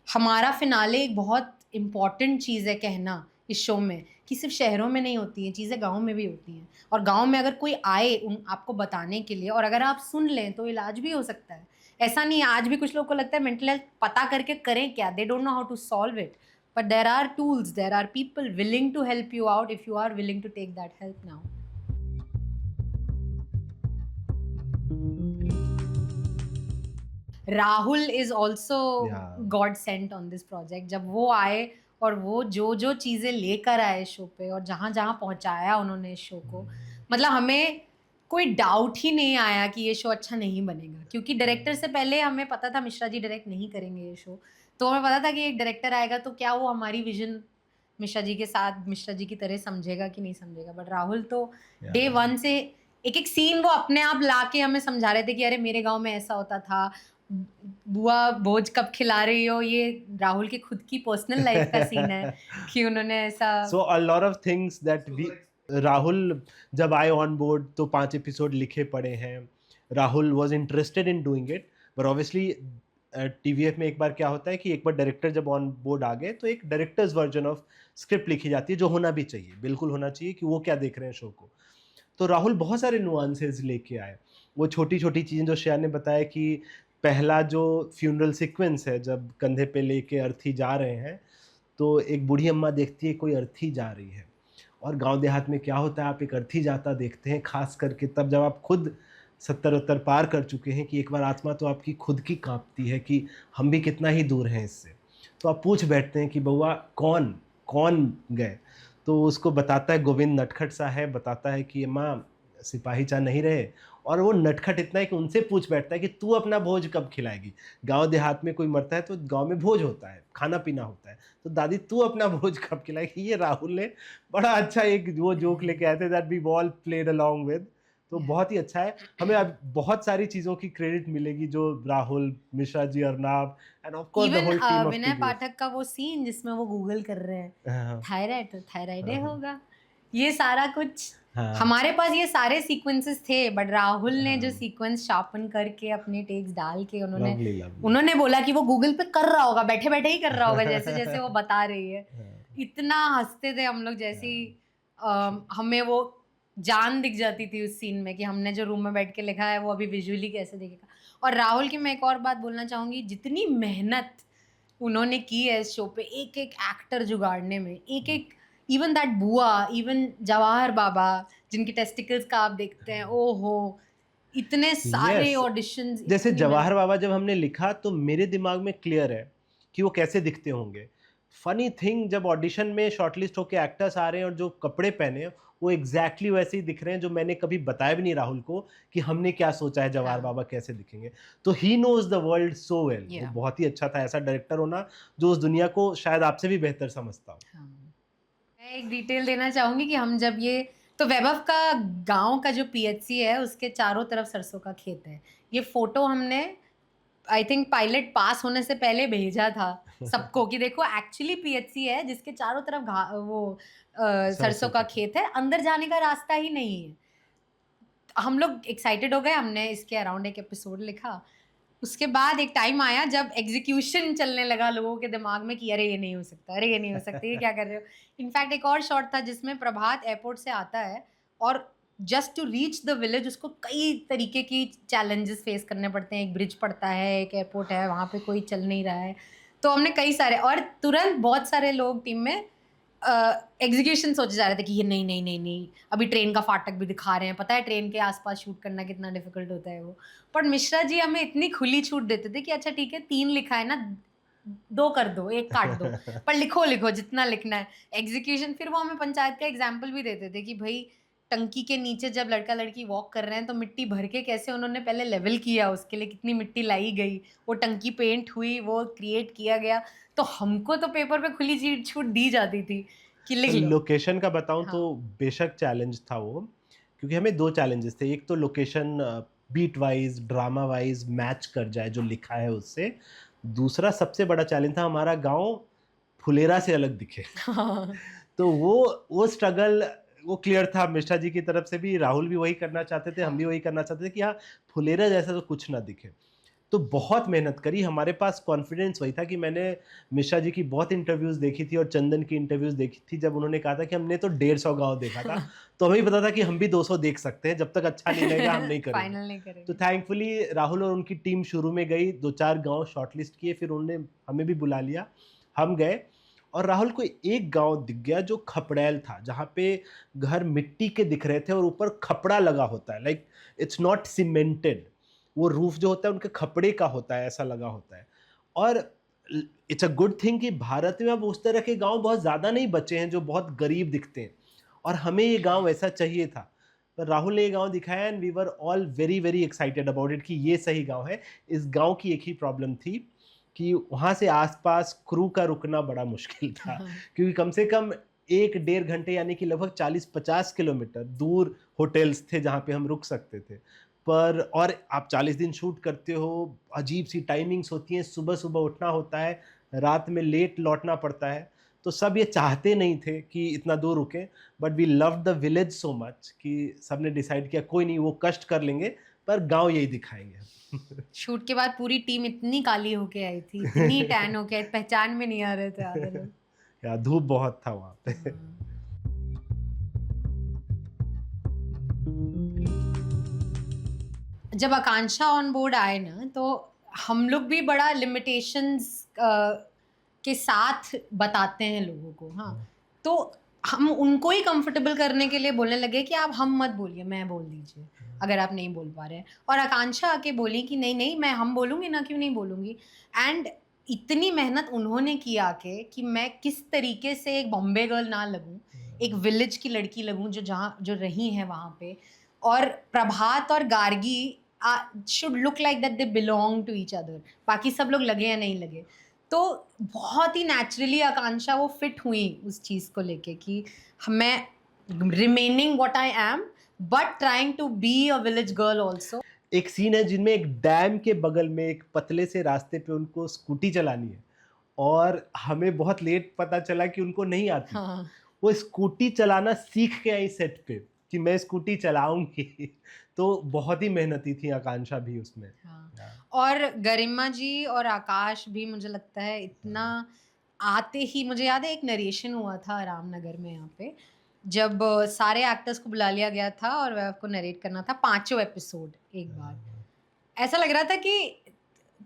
हमारा फिनाले एक बहुत इम्पॉर्टेंट चीज़ है कहना इस शो में, कि सिर्फ शहरों में नहीं होती हैं चीज़ें, गाँव में भी होती हैं। और गाँव में अगर कोई आए उन आपको बताने के लिए, और अगर आप सुन लें तो इलाज भी हो सकता है। ऐसा नहीं है, आज भी कुछ लोग को लगता है मेंटल हेल्थ पता करके करें क्या, they don't know how to solve it, but there are tools, there are people willing to help you out if you are willing to take that help now. Rahul is also Yeah. God sent on this project. जब वो आए और वो जो जो चीज़ें लेकर आए शो पे और जहाँ जहाँ पहुँचाया उन्होंने इस शो को, मतलब हमें कोई डाउट ही नहीं आया कि ये शो अच्छा नहीं बनेगा, क्योंकि डायरेक्टर से पहले हमें पता था मिश्रा जी डायरेक्ट नहीं करेंगे ये शो। तो हमें पता था कि एक डायरेक्टर आएगा तो क्या वो हमारी विजन मिश्रा जी के साथ मिश्रा जी की तरह समझेगा कि नहीं समझेगा। बट राहुल तो डे वन से एक एक सीन वो अपने आप ला के हमें समझा रहे थे कि अरे मेरे गांव में ऐसा होता था, बुआ भोज कब खिला रही हो, ये राहुल की खुद की पर्सनल लाइफ का सीन है कि उन्होंने ऐसा So a lot of things that we Rahul जब आए ऑन बोर्ड तो 5 एपिसोड लिखे पड़े हैं। Rahul was interested in doing it, but obviously TVF में एक बार क्या होता है कि एक बार डायरेक्टर जब ऑन बोर्ड आ गए तो एक डायरेक्टर्स वर्जन ऑफ स्क्रिप्ट लिखी जाती है, जो होना भी चाहिए, बिल्कुल होना चाहिए कि वो क्या देख रहे हैं शो को। तो राहुल बहुत सारे नुआंसेस लेके आए। वो छोटी छोटी चीज़ें जो श्रेया ने बताया कि पहला जो फ्यूनरल सीक्वेंस है, जब कंधे पे लेके अर्थी जा रहे हैं, तो एक बूढ़ी अम्मा देखती है कोई अर्थी जा रही है। और गांव देहात में क्या होता है, आप एक अर्थी जाता देखते हैं, खास करके तब जब आप खुद 70-70 पार कर चुके हैं, कि एक बार आत्मा तो आपकी खुद की कांपती है कि हम भी कितना ही दूर हैं इससे। तो आप पूछ बैठते हैं कि बउआ कौन कौन गए। तो उसको बताता है, गोविंद नटखट सा है, बताता है कि माँ सिपाही चा नहीं रहे। और वो नटखट इतना है कि उनसे पूछ बैठता है कि तू अपना भोज कब खिलाएगी। गांव देहात में कोई मरता है तो गांव में भोज होता है, खाना पीना होता है, तो दादी तू अपना भोज कब खिलाएगी। ये राहुल ने बड़ा अच्छा एक वो जोक लेके आए थे, that we all played along with. तो बहुत ही अच्छा है। हमें अब बहुत सारी चीज़ों की क्रेडिट मिलेगी जो Rahul, Mishra ji, Arnab and of course the even whole team of Vinay Pathak का वो सीन जिसमें वो गूगल कर रहे हैं हाँ थायराइड तो थायराइड हाँ होगा, ये सारा कुछ हाँ हमारे पास ये सारे सीक्वेंसेस थे, बट राहुल ने जो हाँ, सीक्वेंस शार्पन करके अपने टेक्स डाल के उन्होंने लवली लवली। उन्होंने बोला कि वो गूगल पे कर रहा होगा, बैठे बैठे ही कर रहा होगा, जैसे जैसे वो बता रही है। हाँ, इतना हंसते थे हम लोग, जैसे ही हमें वो जान दिख जाती थी उस सीन में कि हमने जो रूम में बैठ के लिखा है वो अभी विजुअली कैसे दिखेगा। और राहुल की मैं एक और बात बोलना चाहूँगी, जितनी मेहनत उन्होंने की है इस शो पे, एक एक एक्टर जुगाड़ने में, एक एक, इवन दैट बुआ, इवन जवाहर बाबा जिनकी टेस्टिकल्स का आप देखते हैं, ओहो इतने सारे Yes. ऑडिशंस, जैसे इतनी जवाहर मेहनत। बाबा जब हमने लिखा तो मेरे दिमाग में क्लियर है कि वो कैसे दिखते होंगे। फनी थिंग, जब ऑडिशन में शॉर्टलिस्ट होके एक्टर्स आ रहे हैं और जो कपड़े पहने हैं वो एग्जैक्टली वैसे ही दिख रहे हैं, जो मैंने कभी बताया भी नहीं राहुल को कि हमने क्या सोचा है जवाहर हाँ, बाबा कैसे दिखेंगे। तो he knows the world so well. वो yeah, बहुत ही अच्छा था ऐसा डायरेक्टर होना जो उस दुनिया को शायद आपसे भी बेहतर समझता हो। हाँ। मैं एक डिटेल देना चाहूँगी कि हम जब ये, तो वैभव का गाँव का जो पीएचसी है उसके चारों तरफ सरसों का खेत है। ये फ़ोटो हमने आई थिंक पायलट पास होने से पहले भेजा था सबको कि देखो एक्चुअली पीएचसी है जिसके चारों तरफ सरसों का खेत है, अंदर जाने का रास्ता ही नहीं है। हम लोग एक्साइटेड हो गए, हमने इसके अराउंड एक एपिसोड लिखा। उसके बाद एक टाइम आया जब एग्जीक्यूशन चलने लगा लोगों के दिमाग में कि अरे ये नहीं हो सकता, अरे ये नहीं हो सकता, ये क्या कर रहे हो। इनफैक्ट एक और शॉट था जिसमें प्रभात एयरपोर्ट से आता है और just to reach the village उसको कई तरीके की चैलेंजेस फेस करने पड़ते हैं। एक ब्रिज पड़ता है, एक एयरपोर्ट है, वहाँ पे कोई चल नहीं रहा है। तो हमने कई सारे, और तुरंत बहुत सारे लोग टीम में एग्जीक्यूशन सोचे जा रहे थे कि ये नहीं नहीं नहीं नहीं, अभी ट्रेन का फाटक भी दिखा रहे हैं, पता है ट्रेन के आसपास शूट करना कितना डिफिकल्ट होता है वो। पर मिश्रा जी हमें इतनी खुली छूट देते थे कि अच्छा ठीक है 3 लिखा है ना, 2 कर दो, 1 काट दो, पर लिखो लिखो जितना लिखना है। एग्जीक्यूशन फिर वो हमें पंचायत का एग्जाम्पल भी देते थे कि भाई टंकी के नीचे जब लड़का लड़की वॉक कर रहे हैं तो मिट्टी भर के कैसे उन्होंने पहले लेवल किया, उसके लिए कितनी मिट्टी लाई गई, वो टंकी पेंट हुई, वो क्रिएट किया गया। तो हमको तो पेपर पे खुली छूट दी जाती थी कि लिख लो। लोकेशन का बताऊं हाँ, तो बेशक चैलेंज था वो, क्योंकि हमें 2 चैलेंजेस थे। एक तो location beat wise, drama wise match कर जाए जो लिखा है उससे। दूसरा सबसे बड़ा चैलेंज था हमारा गांव फुलेरा से अलग दिखे। हाँ, तो वो स्ट्रगल वो क्लियर था मिश्रा जी की तरफ से भी, राहुल भी वही करना चाहते थे, हम भी हाँ, वही करना चाहते थे कि हाँ फुलेरा जैसा तो कुछ ना दिखे। तो बहुत मेहनत करी। हमारे पास कॉन्फिडेंस वही था कि मैंने मिश्रा जी की बहुत इंटरव्यूज़ देखी थी और चंदन की इंटरव्यूज़ देखी थी, जब उन्होंने कहा था कि हमने तो 150 गाँव देखा था, तो हमें भी पता था कि हम भी 200 देख सकते हैं, जब तक अच्छा नहीं लगेगा हम नहीं करेंगे। फाइनल नहीं तो करेंगे। थैंकफुली राहुल और उनकी टीम शुरू में गई, 2-4 गाँव शॉर्टलिस्ट किए, फिर उन्होंने हमें भी बुला लिया, हम गए। और राहुल को एक गाँव दिख गया जो खपड़ैल था, जहाँ पे घर मिट्टी के दिख रहे थे और ऊपर खपड़ा लगा होता है, लाइक इट्स नॉट सीमेंटेड। वो रूफ जो होता है उनके खपड़े का होता है, ऐसा लगा होता है। और इट्स अ गुड थिंग कि भारत में अब उस तरह के गांव बहुत ज़्यादा नहीं बचे हैं जो बहुत गरीब दिखते हैं, और हमें ये गांव वैसा चाहिए था। पर राहुल ने ये गांव दिखाया and we were all very very excited about it कि ये सही गांव है। इस गांव की एक ही प्रॉब्लम थी कि वहाँ से आसपास क्रू का रुकना बड़ा मुश्किल था, क्योंकि कम से कम 1-1.5 घंटे यानी कि लगभग 40-50 किलोमीटर दूर होटल्स थे जहाँ पे हम रुक सकते थे। पर और आप 40 दिन शूट करते हो, अजीब सी टाइमिंग्स होती हैं, सुबह सुबह उठना होता है, रात में लेट लौटना पड़ता है। तो सब ये चाहते नहीं थे कि इतना दूर रुके, but we love the village so much कि सब ने डिसाइड किया कोई नहीं, वो कष्ट कर लेंगे पर गांव यही दिखाएंगे। शूट के बाद पूरी टीम इतनी काली होके आई थी, इतनी टैन होके आई, पहचान में नहीं आ रहे थे आधे लोग। या धूप बहुत था वहाँ पे। हाँ। जब आकांक्षा ऑन बोर्ड आए ना, तो हम लोग भी बड़ा लिमिटेशंस के साथ बताते हैं लोगों को। हाँ, तो हम उनको ही कंफर्टेबल करने के लिए बोलने लगे कि आप हम मत बोलिए, मैं बोल दीजिए अगर आप नहीं बोल पा रहे हैं। और आकांक्षा आके बोली कि नहीं नहीं, मैं हम बोलूँगी ना, क्यों नहीं बोलूँगी। एंड इतनी मेहनत उन्होंने की आके कि मैं किस तरीके से एक बॉम्बे गर्ल ना लगूँ, एक विलेज की लड़की लगूँ जो रही हैं वहाँ पे। और प्रभात और Gargi should look like that they belong to each other, बाकी सब लोग लगे या नहीं लगे। तो बहुत ही नेचुरली आकांक्षा वो फिट हुई उस चीज़ को लेके कि मैं remaining what I am but trying to be a village girl also. एक सीन है जिनमें एक डैम के बगल में एक पतले से रास्ते पे उनको स्कूटी चलानी है, और हमें बहुत लेट पता चला कि उनको नहीं आती। हाँ। वो स्कूटी चलाना सीख के आई सेट पे कि मैं स्कूटी चलाऊंगी। तो बहुत ही मेहनती थी आकांक्षा भी उसमें। हाँ। और गरिमा जी और आकाश भी मुझे लगता है इतना आते ही, मुझे याद है एक नरेशन हुआ था रामनगर में यहाँ पे, जब सारे एक्टर्स को बुला लिया गया था और वह को नरेट करना था 5 एपिसोड एक बार। ऐसा लग रहा था कि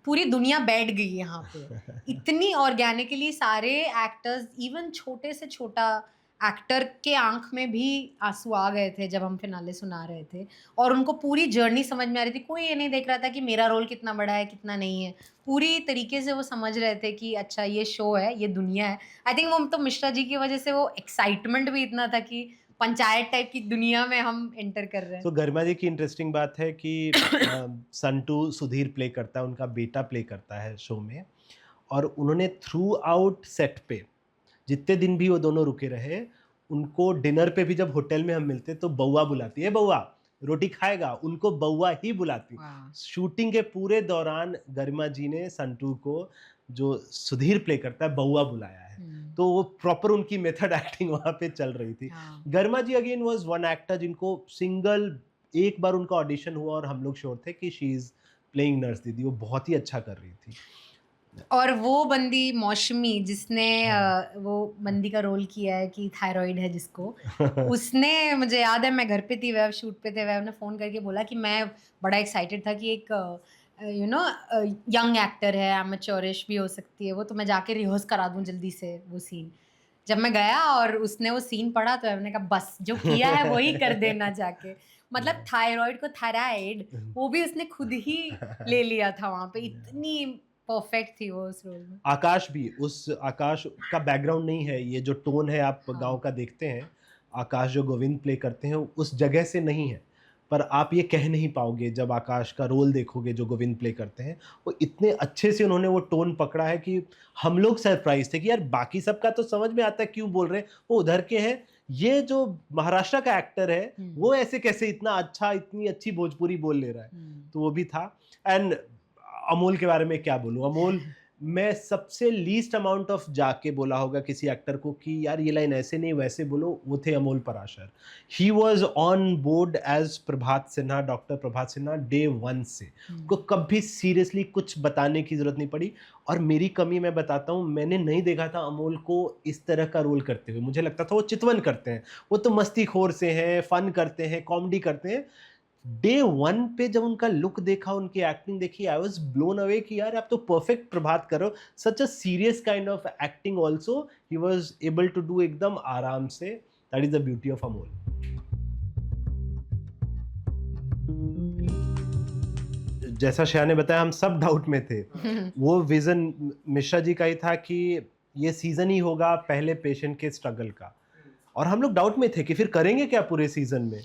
पूरी दुनिया बैठ गई यहाँ पे, इतनी ऑर्गेनिकली सारे एक्टर्स, इवन छोटे से छोटा एक्टर के आंख में भी आंसू आ गए थे जब हम फिनाले सुना रहे थे, और उनको पूरी जर्नी समझ में आ रही थी। कोई ये नहीं देख रहा था कि मेरा रोल कितना बड़ा है कितना नहीं है, पूरी तरीके से वो समझ रहे थे कि अच्छा ये शो है, ये दुनिया है। आई थिंक वो तो मिश्रा जी की वजह से वो एक्साइटमेंट भी इतना था कि पंचायत टाइप की दुनिया में हम एंटर कर रहे हैं। तो गरिमा जी की इंटरेस्टिंग बात है कि संटू सुधीर प्ले करता है, उनका बेटा प्ले करता है शो में, और उन्होंने थ्रू आउट सेट पे जितने दिन भी वो दोनों रुके रहे, उनको डिनर पे भी जब होटल में हम मिलते तो बउआ बुलाती है, बउआ रोटी खाएगा, उनको बउआ ही बुलाती। शूटिंग के पूरे दौरान गरिमा जी ने संटू को, जो सुधीर प्ले करता है, बउआ बुलाया है। तो वो प्रॉपर उनकी मेथड एक्टिंग वहाँ पे चल रही थी। गरिमा जी अगेन वाज वन एक्टर जिनको सिंगल एक बार उनका ऑडिशन हुआ और हम लोग श्योर थे कि शी इज प्लेइंग नर्स दीदी, वो बहुत ही अच्छा कर रही थी। और वो बंदी मौसमी जिसने वो बंदी का रोल किया है कि थायराइड है जिसको, उसने, मुझे याद है मैं घर पे थी, वह शूट पे थे, वह ने फ़ोन करके बोला कि मैं बड़ा एक्साइटेड था कि एक यू नो यंग एक्टर है, एमेच्योरिश भी हो सकती है वो, तो मैं जाके रिहर्स करा दूँ जल्दी से वो सीन। जब मैं गया और उसने वो सीन पढ़ा तो मैंने कहा बस जो किया है वही कर देना जाके। मतलब थायराइड को थायराइड, वो भी उसने खुद ही ले लिया था वहाँ पे, इतनी परफेक्ट थी वो उस रोल में। आकाश भी, उस आकाश का बैकग्राउंड नहीं है, ये जो टोन है आप गांव का देखते हैं, आकाश जो गोविंद प्ले करते हैं उस जगह से नहीं है, पर आप ये कह नहीं पाओगे जब आकाश का रोल देखोगे जो गोविंद प्ले करते हैं, वो इतने अच्छे से उन्होंने वो टोन पकड़ा है कि हम लोग सरप्राइज थे कि यार बाकी सबका तो समझ में आता है क्यों बोल रहे हैं, वो उधर के हैं, ये जो महाराष्ट्र का एक्टर है वो ऐसे कैसे इतना अच्छा, इतनी अच्छी भोजपुरी बोल ले रहा है। तो वो भी था। एंड अमोल के बारे में क्या बोलूं, अमोल मैं सबसे लीस्ट अमाउंट ऑफ जाके बोला होगा किसी एक्टर को कि यार ये लाइन ऐसे नहीं वैसे बोलो, वो थे Amol Parashar. He was on board as Prabhat Sinha, doctor Prabhat Sinha, day 1 से। को कभी सीरियसली कुछ बताने की जरूरत नहीं पड़ी। और मेरी कमी मैं बताता हूँ, मैंने नहीं देखा था अमोल को इस तरह का रोल करते हुए, मुझे लगता था वो चितवन करते हैं, वो तो मस्तीखोर से हैं, फन करते हैं, कॉमेडी करते हैं। डे 1 पे जब उनका लुक देखा, उनकी एक्टिंग देखी, आई वाज ब्लोन अवे कि यार आप तो परफेक्ट प्रभात कर रहे हो, such a serious kind of acting also he was able to do एकदम आराम से। That is the beauty of Amol. जैसा श्रेया ने बताया, हम सब डाउट में थे। वो विजन मिश्रा जी का ही था कि ये सीजन ही होगा पहले पेशेंट के स्ट्रगल का, और हम लोग डाउट में थे कि फिर करेंगे क्या पूरे सीजन में,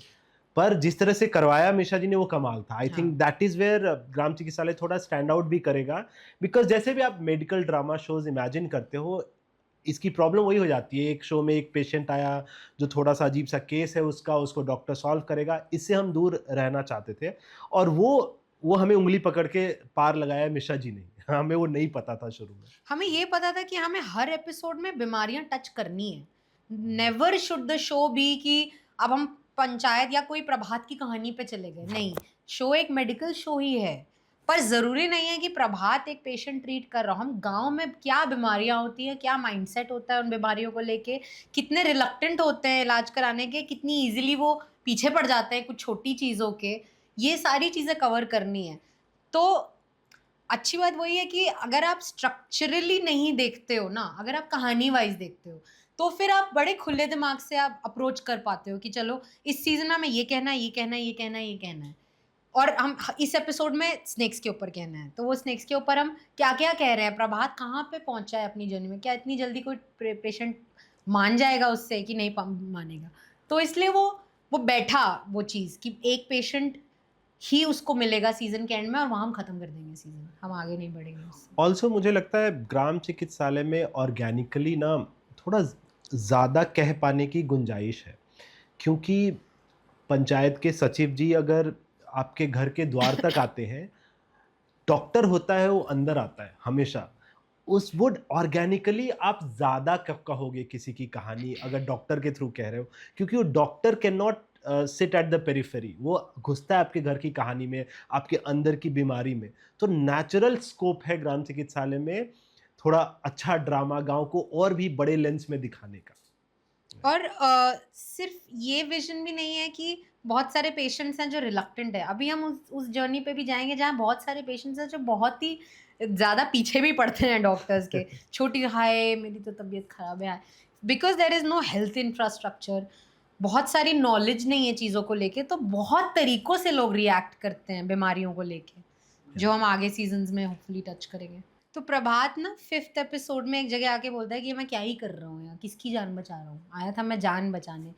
पर जिस तरह से करवाया मिश्रा जी ने वो कमाल था। I think that is where Gram Chikitsalay थोड़ा स्टैंड आउट भी करेगा, बिकॉज जैसे भी आप मेडिकल ड्रामा शोज इमेजिन करते हो, इसकी प्रॉब्लम वही हो जाती है, एक शो में एक पेशेंट आया जो थोड़ा सा अजीब सा केस है उसका, उसको डॉक्टर सॉल्व करेगा, इससे हम दूर रहना चाहते थे, और वो हमें उंगली पकड़ के पार लगाया मिश्रा जी ने। हमें वो नहीं पता था शुरू में। हमें ये पता था कि हमें हर एपिसोड में बीमारियां टच करनी है। Never should the show be कि अब हम पंचायत या कोई प्रभात की कहानी पे चले गए, नहीं। शो एक मेडिकल शो ही है, पर ज़रूरी नहीं है कि प्रभात एक पेशेंट ट्रीट कर रहा हो। हम गांव में क्या बीमारियां होती हैं, क्या माइंडसेट होता है उन बीमारियों को लेके, कितने रिलक्टेंट होते हैं इलाज कराने के, कितनी ईजिली वो पीछे पड़ जाते हैं कुछ छोटी चीज़ों के, ये सारी चीज़ें कवर करनी है। तो अच्छी बात वही है कि अगर आप स्ट्रक्चरली नहीं देखते हो ना, अगर आप कहानी वाइज देखते हो, तो फिर आप बड़े खुले दिमाग से आप अप्रोच कर पाते हो कि चलो इस सीजन में हमें ये कहना है, ये कहना है, ये कहना है, ये कहना है, और हम इस एपिसोड में स्नेक्स के ऊपर कहना है, तो वो स्नेक्स के ऊपर हम क्या क्या कह रहे हैं, प्रभात कहाँ पे पहुंचा है अपनी जर्नी में, क्या इतनी जल्दी कोई पेशेंट मान जाएगा उससे कि नहीं मानेगा। तो इसलिए वो बैठा वो चीज़ कि एक पेशेंट ही उसको मिलेगा सीजन के एंड में, और वहाँ हम खत्म कर देंगे सीजन, हम आगे नहीं बढ़ेंगे उससे। ऑल्सो मुझे लगता है ग्राम चिकित्सालय में ऑर्गेनिकली ना थोड़ा ज़्यादा कह पाने की गुंजाइश है, क्योंकि पंचायत के सचिव जी अगर आपके घर के द्वार तक आते हैं, डॉक्टर होता है वो अंदर आता है हमेशा, उस वो ऑर्गेनिकली आप ज़्यादा कहोगे किसी की कहानी अगर डॉक्टर के थ्रू कह रहे हो, क्योंकि वो doctor can not sit at the periphery, वो घुसता है आपके घर की कहानी में, आपके अंदर की बीमारी में। तो नेचुरल स्कोप है ग्राम चिकित्सालय में थोड़ा अच्छा ड्रामा गांव को और भी बड़े लेंस में दिखाने का। और सिर्फ ये विजन भी नहीं है कि बहुत सारे पेशेंट्स हैं जो रिलक्टेंट है। अभी हम उस जर्नी पे भी जाएंगे जहाँ बहुत सारे पेशेंट्स हैं जो बहुत ही ज़्यादा पीछे भी पड़ते हैं डॉक्टर्स के। छोटी हाय मेरी तो तबीयत ख़राब है, because there is no health infrastructure, बहुत सारी नॉलेज नहीं है चीज़ों को लेके, तो बहुत तरीक़ों से लोग रिएक्ट करते हैं बीमारियों को लेके, जो हम आगे सीजन्स में होपफुली टच करेंगे। तो प्रभात ना 5th एपिसोड में एक जगह आके बोलता है कि मैं क्या ही कर रहा हूँ यहाँ, किसकी जान बचा रहा हूँ, आया था मैं जान बचाने।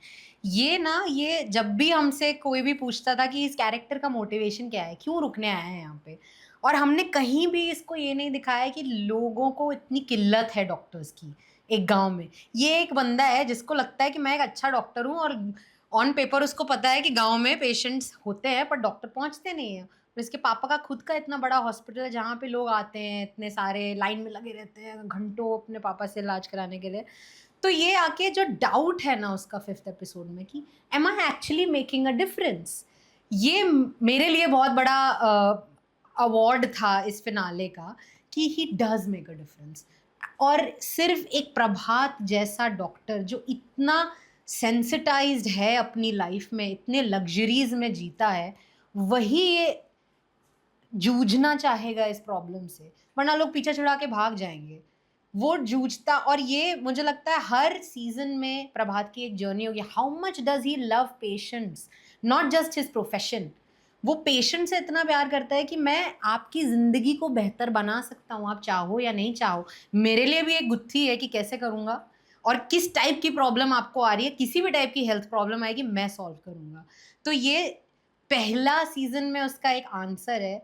ये जब भी हमसे कोई भी पूछता था कि इस कैरेक्टर का मोटिवेशन क्या है, क्यों रुकने आया है यहाँ पे, और हमने कहीं भी इसको ये नहीं दिखाया कि लोगों को इतनी किल्लत है डॉक्टर्स की एक गांव में। ये एक बंदा है जिसको लगता है कि मैं एक अच्छा डॉक्टर हूँ, और ऑन पेपर उसको पता है कि गांव में पेशेंट्स होते हैं पर डॉक्टर पहुंचते नहीं हैं। और इसके पापा का खुद का इतना बड़ा हॉस्पिटल है जहाँ पे लोग आते हैं, इतने सारे लाइन में लगे रहते हैं घंटों अपने पापा से इलाज कराने के लिए। तो ये आके जो डाउट है ना उसका 5th एपिसोड में कि am I actually making a difference, ये मेरे लिए बहुत बड़ा अवार्ड था इस फिनाले का कि he does make a difference. और सिर्फ एक प्रभात जैसा डॉक्टर जो इतना सेंसिटाइज्ड है अपनी लाइफ में, इतने लग्जरीज में जीता है, वही ये जूझना चाहेगा इस प्रॉब्लम से, वरना लोग पीछे छुड़ा के भाग जाएंगे। वो जूझता, और ये मुझे लगता है हर सीजन में प्रभात की एक जर्नी होगी। How much does he love patients, not just his profession. वो पेशेंट से इतना प्यार करता है कि मैं आपकी ज़िंदगी को बेहतर बना सकता हूँ, आप चाहो या नहीं चाहो। मेरे लिए भी एक गुत्थी है कि कैसे करूँगा, और किस टाइप की प्रॉब्लम आपको आ रही है, किसी भी टाइप की हेल्थ प्रॉब्लम आएगी मैं सॉल्व करूँगा। तो ये पहला सीजन में उसका एक आंसर है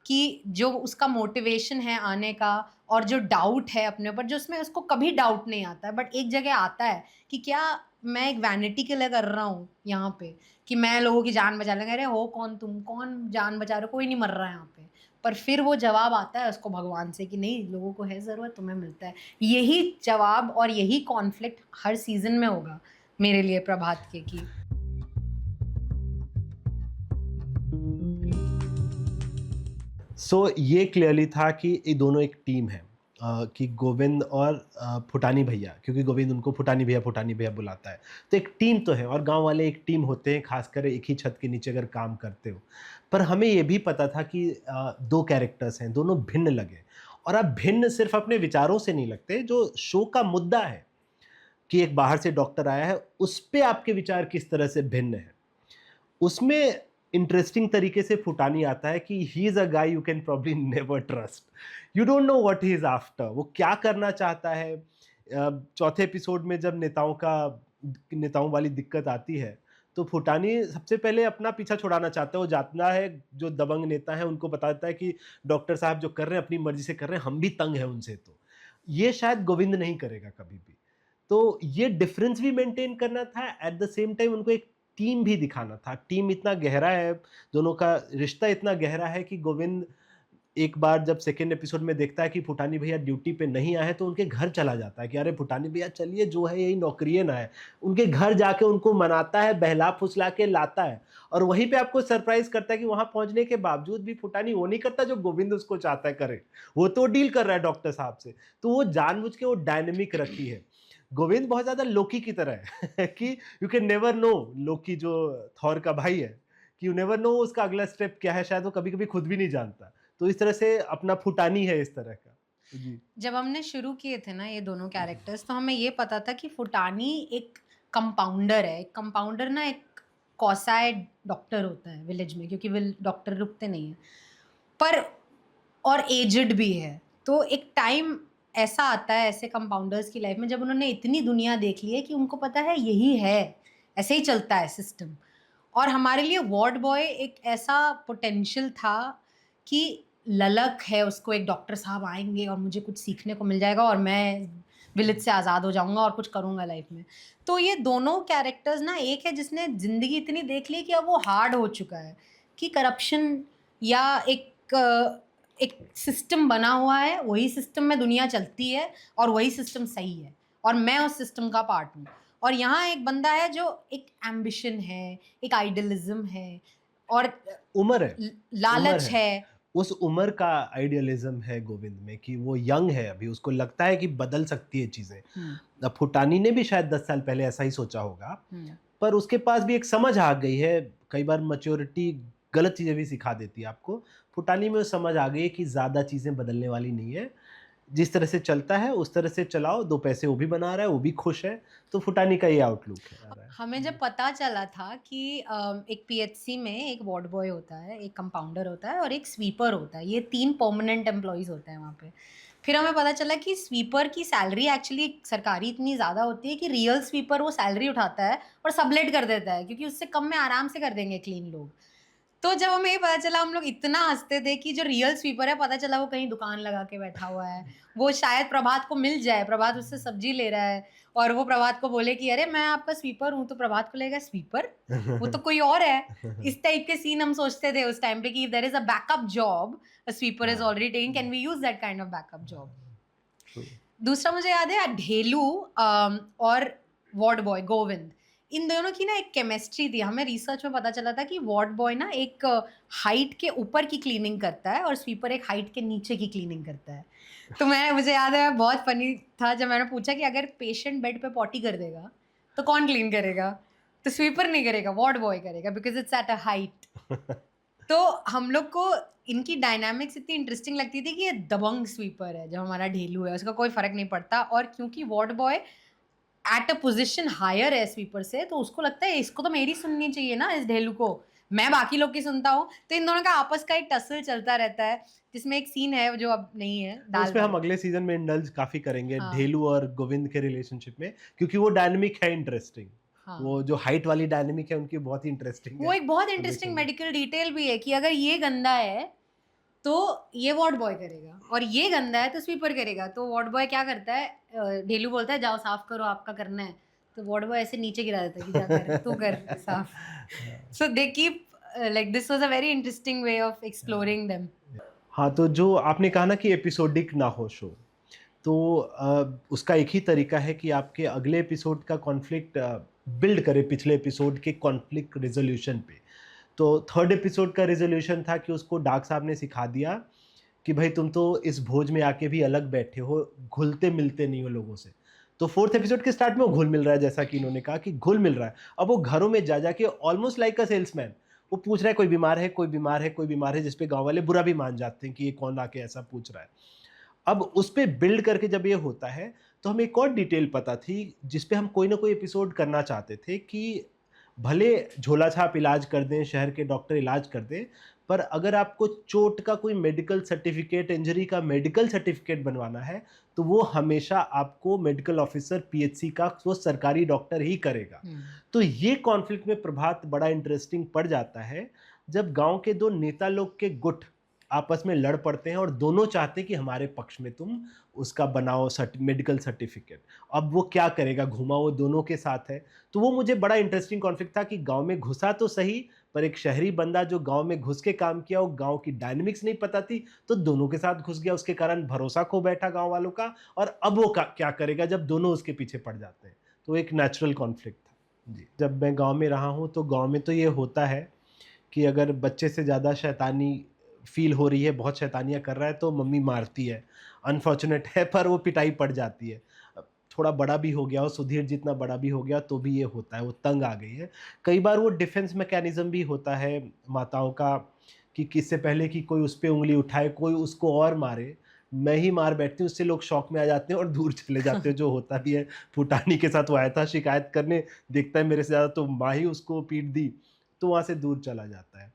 कि जो उसका मोटिवेशन है आने का, और जो डाउट है अपने ऊपर, जो उसमें उसको कभी डाउट नहीं आता है, बट एक जगह आता है कि क्या मैं एक वैनिटी के लिए कर रहा हूँ यहाँ पे, कि मैं लोगों की जान बचा लेंगे, अरे हो कौन तुम, कौन जान बचा रहे हो, कोई नहीं मर रहा है यहाँ पे। पर फिर वो जवाब आता है उसको भगवान से कि नहीं, लोगों को है ज़रूरत, तुम्हें मिलता है। यही जवाब और यही कॉन्फ्लिक्ट हर सीजन में होगा मेरे लिए प्रभात के कि सो ये क्लियरली था कि ये दोनों एक टीम है, कि गोविंद और फुटानी भैया, क्योंकि गोविंद उनको फुटानी भैया बुलाता है, तो एक टीम तो है, और गांव वाले एक टीम होते हैं, खासकर एक ही छत के नीचे अगर काम करते हो। पर हमें ये भी पता था कि दो कैरेक्टर्स हैं, दोनों भिन्न लगे, और अब भिन्न सिर्फ अपने विचारों से नहीं लगते, जो शो का मुद्दा है कि एक बाहर से डॉक्टर आया है, उस पर आपके विचार किस तरह से भिन्न है। उसमें इंटरेस्टिंग तरीके से फुटानी आता है कि he is a guy you can probably never trust, you don't know what he is after, वो क्या करना चाहता है। चौथे एपिसोड में जब नेताओं वाली दिक्कत आती है, तो फुटानी सबसे पहले अपना पीछा छुड़ाना चाहता है, वो जाता है जो दबंग नेता है उनको बता देता है कि डॉक्टर साहब जो कर रहे हैं अपनी मर्जी से कर रहे हैं, हम भी तंग हैं उनसे, तो ये शायद गोविंद नहीं करेगा कभी भी। तो ये डिफरेंस भी मेंटेन करना था, एट द सेम टाइम उनको एक टीम भी दिखाना था। टीम इतना गहरा है, दोनों का रिश्ता इतना गहरा है कि गोविंद एक बार जब सेकेंड एपिसोड में देखता है कि फुटानी भैया ड्यूटी पे नहीं आए तो उनके घर चला जाता है कि अरे फुटानी भैया चलिए, जो है यही नौकरी ना है। उनके घर जाके उनको मनाता है, बहला फुसला के लाता है, और वहीं पे आपको सरप्राइज करता है कि वहां पहुंचने के बावजूद भी फुटानी वो नहीं करता जो गोविंद उसको चाहता है करे। वो तो डील कर रहा है डॉक्टर साहब से, तो वो जानबूझ के वो डायनेमिक रखी है। गोविंद बहुत ज्यादा लोकी की तरह है कि यू कैन नेवर नो, लोकी जो थॉर का भाई है, कि यू नेवर नो उसका अगला स्टेप क्या है, शायद वो कभी कभी खुद भी नहीं जानता। तो इस तरह से अपना फुटानी है इस तरह का। जी। जब हमने शुरू किए थे ना ये दोनों कैरेक्टर्स, तो हमें ये पता था कि फुटानी एक कंपाउंडर है। एक कंपाउंडर ना एक कौसाए डॉक्टर होता है विलेज में, क्योंकि डॉक्टर रुकते नहीं है, पर और एजड भी है। तो एक टाइम ऐसा आता है ऐसे कंपाउंडर्स की लाइफ में जब उन्होंने इतनी दुनिया देख ली है कि उनको पता है यही है, ऐसे ही चलता है सिस्टम। और हमारे लिए वार्ड बॉय एक ऐसा पोटेंशियल था कि ललक है उसको, एक डॉक्टर साहब आएंगे और मुझे कुछ सीखने को मिल जाएगा और मैं विलेज से आज़ाद हो जाऊंगा और कुछ करूंगा लाइफ में। तो ये दोनों कैरेक्टर्स ना, एक है जिसने ज़िंदगी इतनी देख ली कि अब वो हार्ड हो चुका है कि करप्शन या एक सिस्टम बना हुआ है, वही सिस्टम में दुनिया चलती है और वही सिस्टम सही है और मैं उस सिस्टम का पार्ट हूँ। और यहाँ एक बंदा है जो एक एम्बिशन है, एक आइडियलिज्म है और उम्र है, लालच है। उस उम्र का आइडियलिज्म है गोविंद में कि वो यंग है अभी, उसको लगता है कि बदल सकती है चीजें। अब फुटानी ने भी शायद 10 साल पहले ऐसा ही सोचा होगा, पर उसके पास भी एक समझ आ गई है। कई बार मैच्योरिटी गलत चीजें भी सिखा देती है आपको। फुटानी में वो समझ आ गई है कि ज्यादा चीजें बदलने वाली नहीं है, जिस तरह से चलता है उस तरह से चलाओ, 2 पैसे वो भी बना रहा है, वो भी खुश है। तो फुटानी का ये आउटलुक है। हमें जब पता चला था कि एक पीएचसी में एक वार्ड बॉय होता है, एक कंपाउंडर होता है और एक स्वीपर होता है, ये 3 परमानेंट एम्प्लॉयज़ होते हैं वहाँ पे। फिर हमें पता चला कि स्वीपर की सैलरी एक्चुअली सरकारी इतनी ज़्यादा होती है कि रियल स्वीपर वो सैलरी उठाता है और सबलेट कर देता है, क्योंकि उससे कम में आराम से कर देंगे क्लीन लोग। तो जब हमें ये पता चला, हम लोग इतना हंसते थे कि जो रियल स्वीपर है, पता चला वो कहीं दुकान लगा के बैठा हुआ है। वो शायद प्रभात को मिल जाए, प्रभात उससे सब्जी ले रहा है और वो प्रभात को बोले कि अरे मैं आपका स्वीपर हूँ, तो प्रभात को लगेगा स्वीपर, वो तो कोई और है। इस टाइप के सीन हम सोचते थे उस टाइम पे कि if there is a backup job, a sweeper is already taking, can we use that kind of backup job. दूसरा मुझे याद है ढेलू और वार्ड बॉय गोविंद, इन दोनों की ना एक केमिस्ट्री थी। हमें रिसर्च में पता चला था कि वार्ड बॉय ना एक हाइट के ऊपर की क्लीनिंग करता है और स्वीपर एक हाइट के नीचे की क्लीनिंग करता है। तो मुझे याद है बहुत फनी था जब मैंने पूछा कि अगर पेशेंट बेड पे पॉटी कर देगा तो कौन क्लीन करेगा, तो स्वीपर नहीं करेगा, वार्ड बॉय करेगा, because it's at a height. तो हम लोग को इनकी डायनामिक्स इतनी इंटरेस्टिंग लगती थी कि ये दबंग स्वीपर है जो हमारा ढेलू है, उसका कोई फर्क नहीं पड़ता। और क्योंकि ward boy at a position higher है स्वीपर से, तो उसको लगता है इसको तो मेरी सुननी चाहिए ना, इस ढेलू को, मैं बाकी लोग की सुनता हूँ। तो इन दोनों का आपस का एक टसल चलता रहता है, जिसमें एक सीन है जो अब नहीं है उस पे हम अगले सीजन में इंडल्ज काफी करेंगे, हाँ। ढेलू और गोविंद के रिलेशनशिप में, क्योंकि वो डायनेमिक है इंटरेस्टिंग। हाँ। वो जो हाइट वाली डायनेमिक है उनकी बहुत ही इंटरेस्टिंग है। वो एक बहुत इंटरेस्टिंग मेडिकल डिटेल भी है कि अगर ये गंदा है तो ये वार्ड बॉय करेगा और ये गंदा है तो स्वीपर करेगा। तो वार्ड बॉय क्या करता है, ढेलू बोलता है जाओ साफ करो, आपका करना है, तो वार्ड बॉय ऐसे नीचे गिरा देता है कि जा कर तू कर साफ। So they keep like this was a very interesting way of exploring them. हाँ, तो जो आपने कहा ना कि एपिसोडिक ना हो शो, तो उसका एक ही तरीका है कि आपके अगले एपिसोड का कॉन्फ्लिक्ट बिल्ड करे पिछले एपिसोड के कॉन्फ्लिक्ट रेजोल्यूशन पे। तो थर्ड एपिसोड का रेजोल्यूशन था कि उसको डार्क साहब ने सिखा दिया कि भाई तुम तो इस भोज में आके भी अलग बैठे हो, घुलते मिलते नहीं हो लोगों से। तो फोर्थ एपिसोड के स्टार्ट में वो घुल मिल रहा है, जैसा कि इन्होंने कहा कि घुल मिल रहा है। अब वो घरों में जा जाके ऑलमोस्ट लाइक अ सेल्समैन वो पूछ रहा है कोई बीमार है, कोई बीमार है, कोई बीमार है, जिसपे गांव वाले बुरा भी मान जाते हैं कि ये कौन आके ऐसा पूछ रहा है। अब उस पे बिल्ड करके जब ये होता है तो हमें एक और डिटेल पता थी जिसपे हम कोई ना कोई एपिसोड करना चाहते थे कि भले झोला छाप इलाज कर दें, शहर के डॉक्टर इलाज कर दें, पर अगर आपको चोट का कोई मेडिकल सर्टिफिकेट, इंजरी का मेडिकल सर्टिफिकेट बनवाना है तो वो हमेशा आपको मेडिकल ऑफिसर पीएचसी का वो सरकारी डॉक्टर ही करेगा। तो ये कॉन्फ्लिक्ट में प्रभात बड़ा इंटरेस्टिंग पड़ जाता है जब गांव के दो नेता लोग के गुट आपस में लड़ पड़ते हैं और दोनों चाहते हैं कि हमारे पक्ष में तुम उसका बनाओ मेडिकल सर्टिफिकेट। अब वो क्या करेगा, घुमा वो दोनों के साथ है। तो वो मुझे बड़ा इंटरेस्टिंग कॉन्फ्लिक्ट था कि गांव में घुसा तो सही, पर एक शहरी बंदा जो गांव में घुस के काम किया, वो गांव की डायनेमिक्स नहीं पता थी तो दोनों के साथ घुस गया, उसके कारण भरोसा खो बैठा गांव वालों का, और अब वो क्या करेगा जब दोनों उसके पीछे पड़ जाते हैं। तो एक नेचुरल कॉन्फ्लिक्ट था जी। जब मैं गांव में रहा हूं तो गांव में तो ये होता है कि अगर बच्चे से ज़्यादा शैतानी फील हो रही है, बहुत शैतानियाँ कर रहा है, तो मम्मी मारती है। अनफॉर्चुनेट है, पर वो पिटाई पड़ जाती है। थोड़ा बड़ा भी हो गया हो, सुधीर जितना बड़ा भी हो गया तो भी ये होता है, वो तंग आ गई है। कई बार वो डिफेंस मैकेनिज़्म भी होता है माताओं का कि किससे पहले कि कोई उस पे उँगली उठाए, कोई उसको और मारे, मैं ही मार बैठती हूँ। उससे लोग शॉक में आ जाते हैं और दूर चले जाते हैं, जो होता भी है। फूटानी के साथ वो आया था शिकायत करने, देखता है मेरे से ज़्यादा तो माँ ही उसको पीट दी, तो वहाँ से दूर चला जाता है।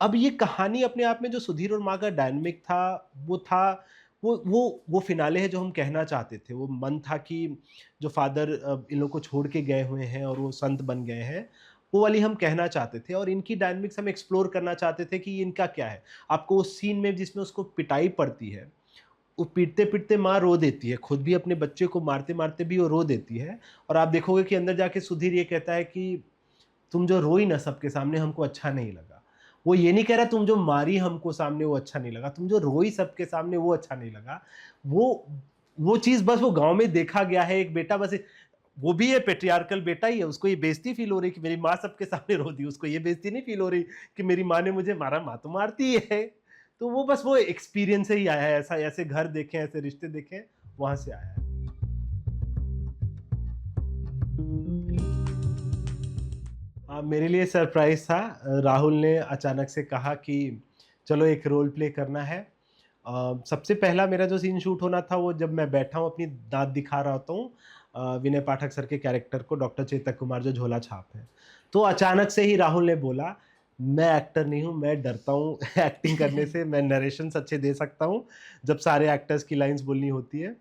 अब ये कहानी अपने आप में जो सुधीर और माँ का डायनामिक था, वो फिनाले है जो हम कहना चाहते थे। वो मन था कि जो फादर इन लोगों को छोड़ के गए हुए हैं और वो संत बन गए हैं, वो वाली हम कहना चाहते थे, और इनकी डायनामिक्स हम एक्सप्लोर करना चाहते थे कि इनका क्या है। आपको उस सीन में जिसमें उसको पिटाई पड़ती है, वो पीटते-पीटते माँ रो देती है, खुद भी अपने बच्चे को मारते-मारते भी वो रो देती है, और आप देखोगे कि अंदर जाके सुधीर ये कहता है कि तुम जो रोई ना सबके सामने, हमको अच्छा नहीं लगा। वो ये नहीं कह रहा तुम जो मारी हमको सामने वो अच्छा नहीं लगा, तुम जो रोई सबके सामने वो अच्छा नहीं लगा। वो वो चीज़ बस वो गाँव में देखा गया है, एक बेटा बस वो भी है पैट्रियार्कल बेटा ही है, उसको ये बेइज़्ज़ती फ़ील हो रही कि मेरी माँ सबके सामने रो दी, उसको ये बेइज़्ज़ती नहीं फ़ील हो रही कि मेरी माँ ने मुझे मारा, माँ तो मारती ही है। तो वो बस वो एक्सपीरियंस से ही आया है, ऐसा ऐसे घर देखे, ऐसे रिश्ते देखे, वहाँ से आया है। मेरे लिए सरप्राइज़ था। राहुल ने अचानक से कहा कि चलो एक रोल प्ले करना है। सबसे पहला मेरा जो सीन शूट होना था, वो जब मैं बैठा हूँ अपनी दाँत दिखा रहा होता हूँ विनय पाठक सर के कैरेक्टर को, डॉक्टर चेतक कुमार जो झोला छाप है। तो अचानक से ही राहुल ने बोला, मैं एक्टर नहीं हूँ, मैं डरता हूँ एक्टिंग करने से, मैं नरेशंस अच्छे दे सकता हूँ, जब सारे एक्टर्स की लाइन्स बोलनी होती है।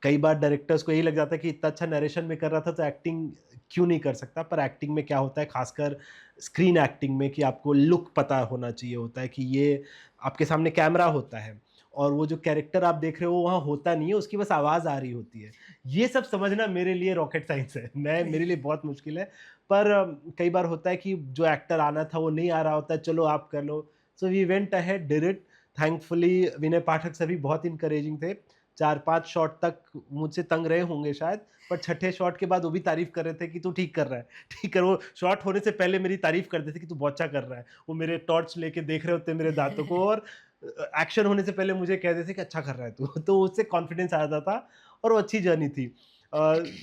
कई बार डायरेक्टर्स को यही लग जाता है कि इतना अच्छा नरेशन में कर रहा था तो एक्टिंग क्यों नहीं कर सकता। पर एक्टिंग में क्या होता है, खासकर स्क्रीन एक्टिंग में, कि आपको लुक पता होना चाहिए होता है कि ये आपके सामने कैमरा होता है और वो जो कैरेक्टर आप देख रहे हो वहाँ होता नहीं है, उसकी बस आवाज़ आ रही होती है। ये सब समझना मेरे लिए रॉकेट साइंस है, मेरे लिए बहुत मुश्किल है। पर कई बार होता है कि जो एक्टर आना था वो नहीं आ रहा होता है, चलो आप कर लो। So we went ahead, did it. Thankfully Vinay Pathak sir भी बहुत इनकरेजिंग थे। 4-5 शॉट तक मुझसे तंग रहे होंगे शायद, पर छठे शॉट के बाद वो भी तारीफ़ कर रहे थे कि तू ठीक कर रहा है, ठीक कर। वो शॉट होने से पहले मेरी तारीफ़ करते थे कि तू बहुत अच्छा कर रहा है। वो मेरे टॉर्च लेके देख रहे होते हैं मेरे दाँतों को, और एक्शन होने से पहले मुझे कह देते थे कि अच्छा कर रहा है तू। तो उससे कॉन्फिडेंस आ जाता था, और वो अच्छी जर्नी थी।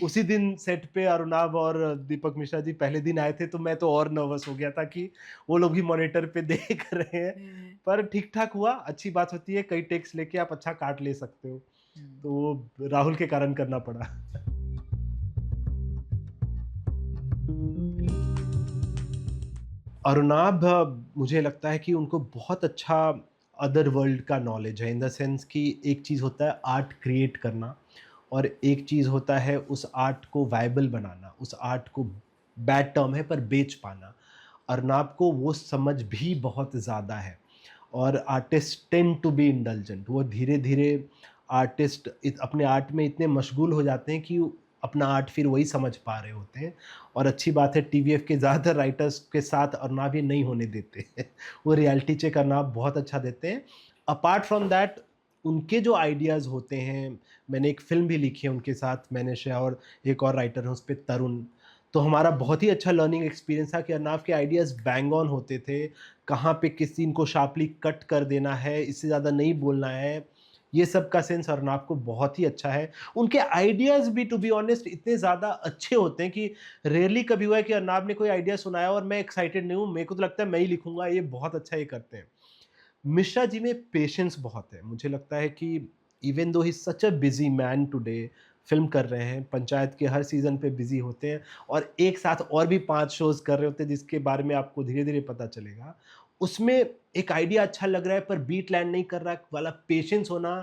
उसी दिन सेट पे अरुणाभ और दीपक मिश्रा जी पहले दिन आए थे, तो मैं तो और नर्वस हो गया था कि वो लोग भी मॉनिटर पे देख रहे हैं। पर ठीक-ठाक हुआ, अच्छी बात होती है, कई टेक्स लेके आप अच्छा काट ले सकते हो। तो वो राहुल के कारण करना पड़ा। अरुणाभ, मुझे लगता है कि उनको बहुत अच्छा अदर वर्ल्ड का नॉलेज है, इन द सेंस कि एक चीज़ होता है आर्ट क्रिएट करना, और एक चीज़ होता है उस आर्ट को वायबल बनाना, उस आर्ट को, बैड टर्म है पर बेच पाना। अरुणाभ को वो समझ भी बहुत ज़्यादा है, और artist tend to be indulgent. वो धीरे-धीरे आर्टिस्ट अपने आर्ट में इतने मशगूल हो जाते हैं कि अपना आर्ट फिर वही समझ पा रहे होते हैं। और अच्छी बात है, टीवीएफ के ज़्यादातर राइटर्स के साथ अरुणाभ ये नहीं होने देते हैं। वो रियलिटी चेक अरुणाभ बहुत अच्छा देते हैं। अपार्ट फ्रॉम दैट, उनके जो आइडियाज़ होते हैं, मैंने एक फ़िल्म भी लिखी है उनके साथ, मैंने श्रेया और एक और राइटर हैं उस पे तरुण। तो हमारा बहुत ही अच्छा लर्निंग एक्सपीरियंस था कि अरुणाभ के आइडियाज़ बैंग ऑन होते थे। कहाँ पे किस सीन को शार्पली कट कर देना है, इससे ज़्यादा नहीं बोलना है, ये सब का सेंस अरुणाभ को बहुत ही अच्छा है। उनके आइडियाज़ भी टू बी ऑनेस्ट इतने ज़्यादा अच्छे होते हैं कि रेयरली कभी हुआ है कि अरुणाभ ने कोई आइडिया सुनाया और मैं एक्साइटेड नहीं हूँ, मेरे को तो लगता है मैं ही लिखूँगा, ये बहुत अच्छा ये करते हैं। मिश्रा जी में पेशेंस बहुत है। मुझे लगता है कि even though he is such a busy man today, film कर रहे हैं, पंचायत के हर सीज़न पे बिज़ी होते हैं, और एक साथ और भी 5 शोज़ कर रहे होते हैं जिसके बारे में आपको धीरे-धीरे पता चलेगा। उसमें एक आइडिया अच्छा लग रहा है पर बीट लैंड नहीं कर रहा वाला पेशेंस होना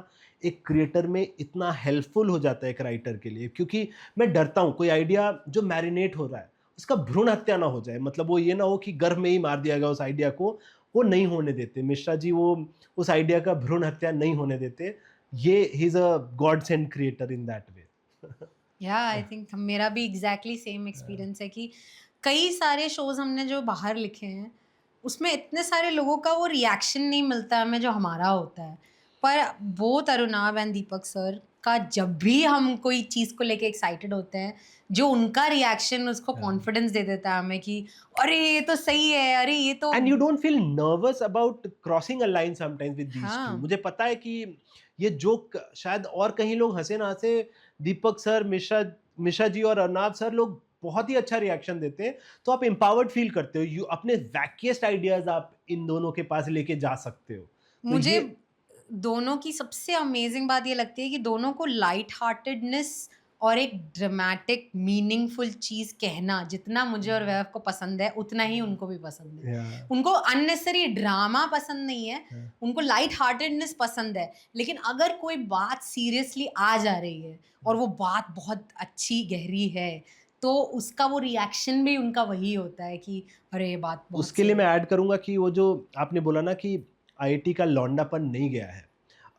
एक क्रिएटर में इतना हेल्पफुल हो जाता है एक राइटर के लिए। क्योंकि मैं डरता हूँ कोई आइडिया जो मैरिनेट हो रहा है, उसका भ्रूण हत्या ना हो जाए। मतलब वो ये ना हो कि गर्भ में ही मार दिया गया उस आइडिया को, वो नहीं होने देते। मिश्रा जी वो उस आइडिया का भ्रूण हत्या नहीं होने देते। ये he is a God send creator in that way. या आई थिंक मेरा भी एग्जैक्टली सेम एक्सपीरियंस है कि कई सारे शोज़ हमने जो बाहर लिखे हैं, उसमें इतने सारे लोगों का वो रिएक्शन नहीं मिलता हमें जो हमारा होता है। पर बोथ अरुणाव एंड दीपक सर का जब भी हम कोई चीज़ को लेके एक्साइटेड होते हैं, जो उनका रिएक्शन उसको हाँ। कॉन्फिडेंस दे देता है हमें कि अरे ये तो सही है, अरे ये तो and you don't feel nervous about crossing a line sometimes with these two. हाँ, मुझे पता है कि ये जोक शायद और कहीं लोग हंसे ना हंसे, दीपक सर, मिश्रा जी और अर्नाब सर लोग बहुत ही अच्छा रिएक्शन देते हैं, तो आप एम्पावर्ड फील करते हो, यू अपने वैकिएस्ट आइडियाज आप इन दोनों के पास लेके जा सकते हो। तो मुझे ये दोनों की सबसे अमेजिंग बात ये लगती है कि दोनों को लाइट हार्टेडनेस और एक ड्रामेटिक मीनिंगफुल चीज़ कहना जितना मुझे और वैभव को पसंद है, उतना ही उनको भी पसंद है। या उनको अननेसेसरी ड्रामा पसंद नहीं है, उनको लाइट हार्टेडनेस पसंद है। लेकिन अगर कोई बात सीरियसली आ जा रही है और वो बात बहुत अच्छी गहरी है, तो उसका वो रिएक्शन भी उनका वही होता है कि अरे ये बात बहुत उसके लिए सही मैं है। ऐड करूंगा कि वो जो आपने बोला ना कि आईआईटी का लौंडापन नहीं गया है,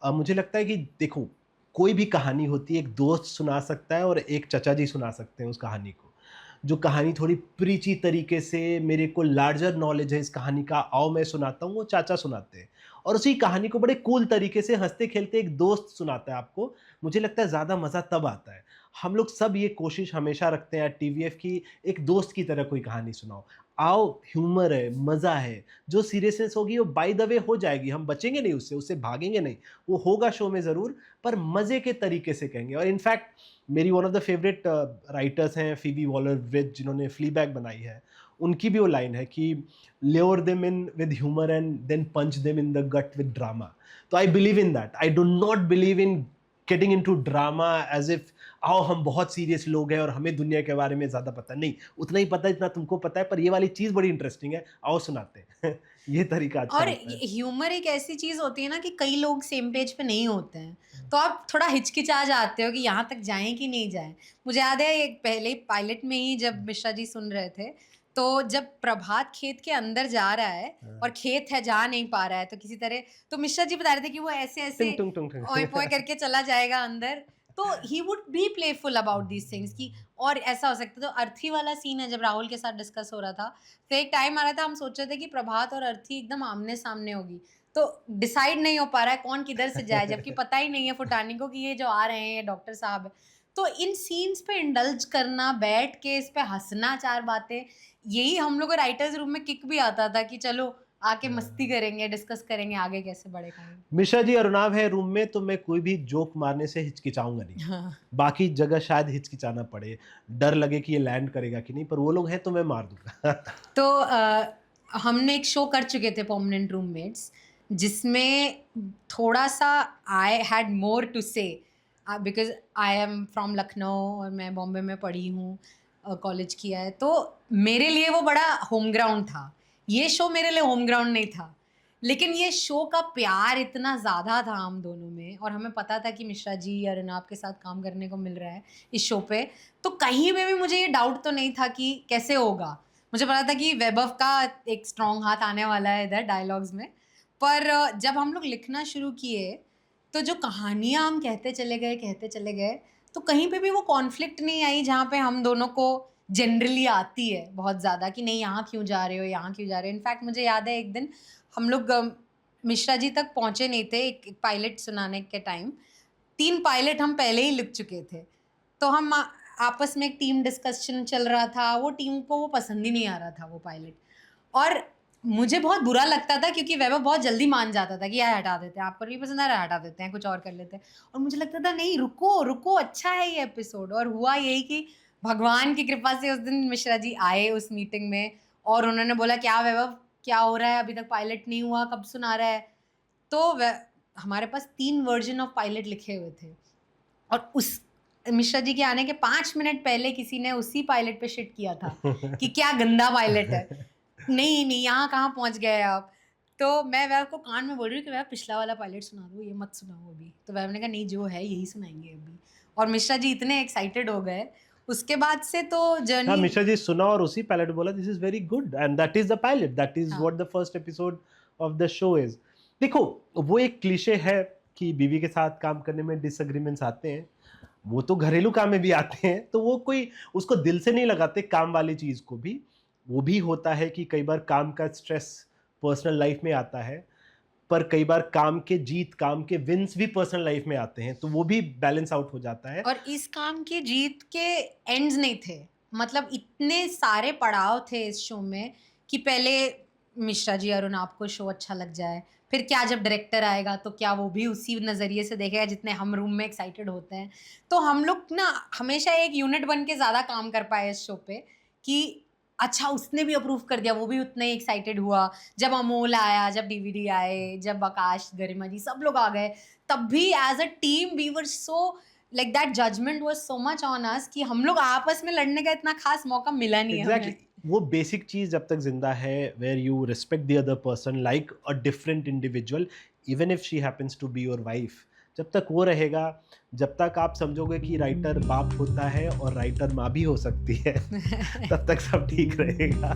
मुझे लगता है कि देखो, कोई भी कहानी होती है, एक दोस्त सुना सकता है और एक चचा जी सुना सकते हैं उस कहानी को। जो कहानी थोड़ी प्रीची तरीके से, मेरे को लार्जर नॉलेज है इस कहानी का, आओ मैं सुनाता हूँ, वो चाचा सुनाते हैं। और उसी कहानी को बड़े कूल तरीके से हंसते खेलते एक दोस्त सुनाता है आपको। मुझे लगता है ज़्यादा मज़ा तब आता है। हम लोग सब ये कोशिश हमेशा रखते हैं टीवीएफ की, एक दोस्त की तरह कोई कहानी सुनाओ। आओ, ह्यूमर है, मज़ा है, जो सीरियसनेस होगी वो बाय द वे हो जाएगी, हम बचेंगे नहीं उससे, उससे भागेंगे नहीं। वो होगा शो में ज़रूर, पर मज़े के तरीके से कहेंगे। और इनफैक्ट मेरी one of the favourite writers हैं फीबी वॉलर-ब्रिज, जिन्होंने फ्लीबैग बनाई है। उनकी भी वो लाइन है कि lure them in with humour and then punch them in the gut with drama. तो I believe in that. I do not believe in getting into drama as if आओ हम बहुत सीरियस लोग हैं और हमें दुनिया के बारे में ज़्यादा पता नहीं, उतना ही पता है जितना तुमको पता है, पर ये वाली चीज़ बड़ी इंटरेस्टिंग है, आओ सुनाते हैं। ये तरीका अच्छा और होता है। ह्यूमर एक ऐसी चीज़ होती है ना कि कई लोग सेम पेज पे नहीं होते हैं, तो आप थोड़ा हिचकिचा जाते हो कि यहाँ तक जाएँ कि नहीं जाएँ। मुझे याद है एक पहले पायलट में ही जब मिश्रा जी सुन रहे थे, तो जब प्रभात खेत के अंदर जा रहा है और खेत है, जा नहीं पा रहा है, तो किसी तरह तो मिश्रा जी बता रहे थे कि वो ऐसे-ऐसे टिंग टुंग टुंग टुंग। ओए-पोए करके चला जाएगा अंदर, तो he would be playful about these things कि और ऐसा हो सकता है। तो अर्थी वाला सीन है जब राहुल के साथ डिस्कस हो रहा था, तो एक टाइम आ रहा था हम सोच रहे थे कि प्रभात और अर्थी एकदम आमने-सामने होगी। तो डिसाइड नहीं हो पा रहा है कौन किधर से जाए, जबकि पता ही नहीं है फुटानी को कि ये जो आ रहे हैं ये डॉक्टर साहब हैं। तो इन सीन्स पे इंडल्ज करना, बैठ के इस पे हँसना 4 बातें, यही हम लोग को राइटर्स रूम में किक भी आता था कि चलो आके मस्ती करेंगे, डिस्कस करेंगे आगे कैसे बढ़ेगा। मिश्रा जी अरुणाव है रूम में, तो मैं कोई भी जोक मारने से हिचकिचाऊंगा नहीं। हाँ। बाकी जगह शायद हिचकिचाना पड़े, डर लगे कि ये लैंड करेगा कि नहीं, पर वो लोग हैं तो मैं मार दूंगा। तो हमने एक शो कर चुके थे परमानेंट रूममेट्स, जिसमें थोड़ा-सा आई हैड मोर टू से because I am from Lucknow और मैं बॉम्बे में पढ़ी हूँ, कॉलेज किया है, तो मेरे लिए वो बड़ा होम ग्राउंड था। ये शो मेरे लिए होम ग्राउंड नहीं था, लेकिन ये शो का प्यार इतना ज़्यादा था हम दोनों में और हमें पता था कि मिश्रा जी, अरुणाब के साथ काम करने को मिल रहा है इस शो पे, तो कहीं पे भी मुझे ये डाउट तो नहीं था कि कैसे होगा। मुझे पता था कि वैभव का एक स्ट्रॉन्ग हाथ आने वाला है इधर डायलॉग्स में। पर जब हम लोग लिखना शुरू किए, तो जो कहानियाँ हम कहते चले गए, तो कहीं पे भी वो कॉन्फ्लिक्ट नहीं आई जहाँ पे हम दोनों को जनरली आती है बहुत ज़्यादा कि नहीं यहाँ क्यों जा रहे हो, यहाँ क्यों जा रहे हो। इनफैक्ट मुझे याद है एक दिन हम लोग मिश्रा जी तक पहुँचे नहीं थे एक पायलट सुनाने के टाइम। 3 पायलट हम पहले ही लिख चुके थे। तो हम आपस में एक टीम डिस्कशन चल रहा था, वो टीम को वो पसंद ही नहीं आ रहा था वो पायलट। और मुझे बहुत बुरा लगता था क्योंकि वैभव बहुत जल्दी मान जाता था कि यार हटा देते हैं, आपको नहीं पसंद आ रहा है हटा देते हैं, कुछ और कर लेते हैं। और मुझे लगता था नहीं रुको, रुको अच्छा है ये एपिसोड। और हुआ यही कि भगवान की कृपा से उस दिन मिश्रा जी आए उस मीटिंग में और उन्होंने बोला क्या वैभव क्या हो रहा है, अभी तक पायलट नहीं हुआ, कब सुना रहा है? तो हमारे पास 3 वर्जन ऑफ पायलट लिखे हुए थे और उस मिश्रा जी के आने के 5 मिनट पहले किसी ने उसी पायलट पे शिट किया था कि क्या गंदा पायलट है। नहीं, नहीं यहाँ कहाँ पहुँच गए आप? तो मैं वैभव को कान में बोल रही हूँ कि वैभव पिछला वाला पायलट सुना दो, ये मत सुनाओ अभी। तो वैभव ने कहा नहीं जो है यही सुनाएँगे अभी। और मिश्रा जी इतने एक्साइटेड हो गए, उसके बाद से तो हाँ, जर्नी मिश्रा जी सुना और उसी पायलट बोला this is very good and that is the pilot, that is हाँ। What the first episode of the show is. देखो, वो एक क्लीशे है कि बीवी के साथ काम करने में डिसएग्रीमेंट्स आते हैं। वो तो घरेलू काम में भी आते हैं, तो वो कोई उसको दिल से नहीं लगाते काम वाली चीज़ को भी। वो भी होता है कि कई बार काम का स्ट्रेस पर्सनल लाइफ में आता है, पर कई बार काम के जीत, काम के विन्स भी पर्सनल लाइफ में आते हैं, तो वो भी बैलेंस आउट हो जाता है। और इस काम की जीत के एंड्स नहीं थे, मतलब इतने सारे पड़ाव थे इस शो में कि पहले मिश्रा जी, अरुण, आपको शो अच्छा लग जाए, फिर क्या जब डायरेक्टर आएगा तो क्या वो भी उसी नज़रिए से देखेगा जितने हम रूम में एक्साइटेड होते हैं। तो हम लोग ना हमेशा एक यूनिट बन के ज़्यादा काम कर पाए इस शो पे कि अच्छा उसने भी अप्रूव कर दिया, वो भी उतना ही एक्साइटेड हुआ। जब अमोल आया, जब डीवीडी आए, जब आकाश, गरिमा जी सब लोग आ गए, तब भी as a team we were so like that judgement was so much on us कि हम लोग आपस में लड़ने का इतना खास मौका मिला नहीं एग्जैक्टली हमें। वो बेसिक चीज जब तक जिंदा है, where you respect the other person like a different individual, even if she happens to be your wife, जब तक वो रहेगा, जब तक आप समझोगे कि राइटर बाप होता है और राइटर माँ भी हो सकती है, तब तक सब ठीक रहेगा।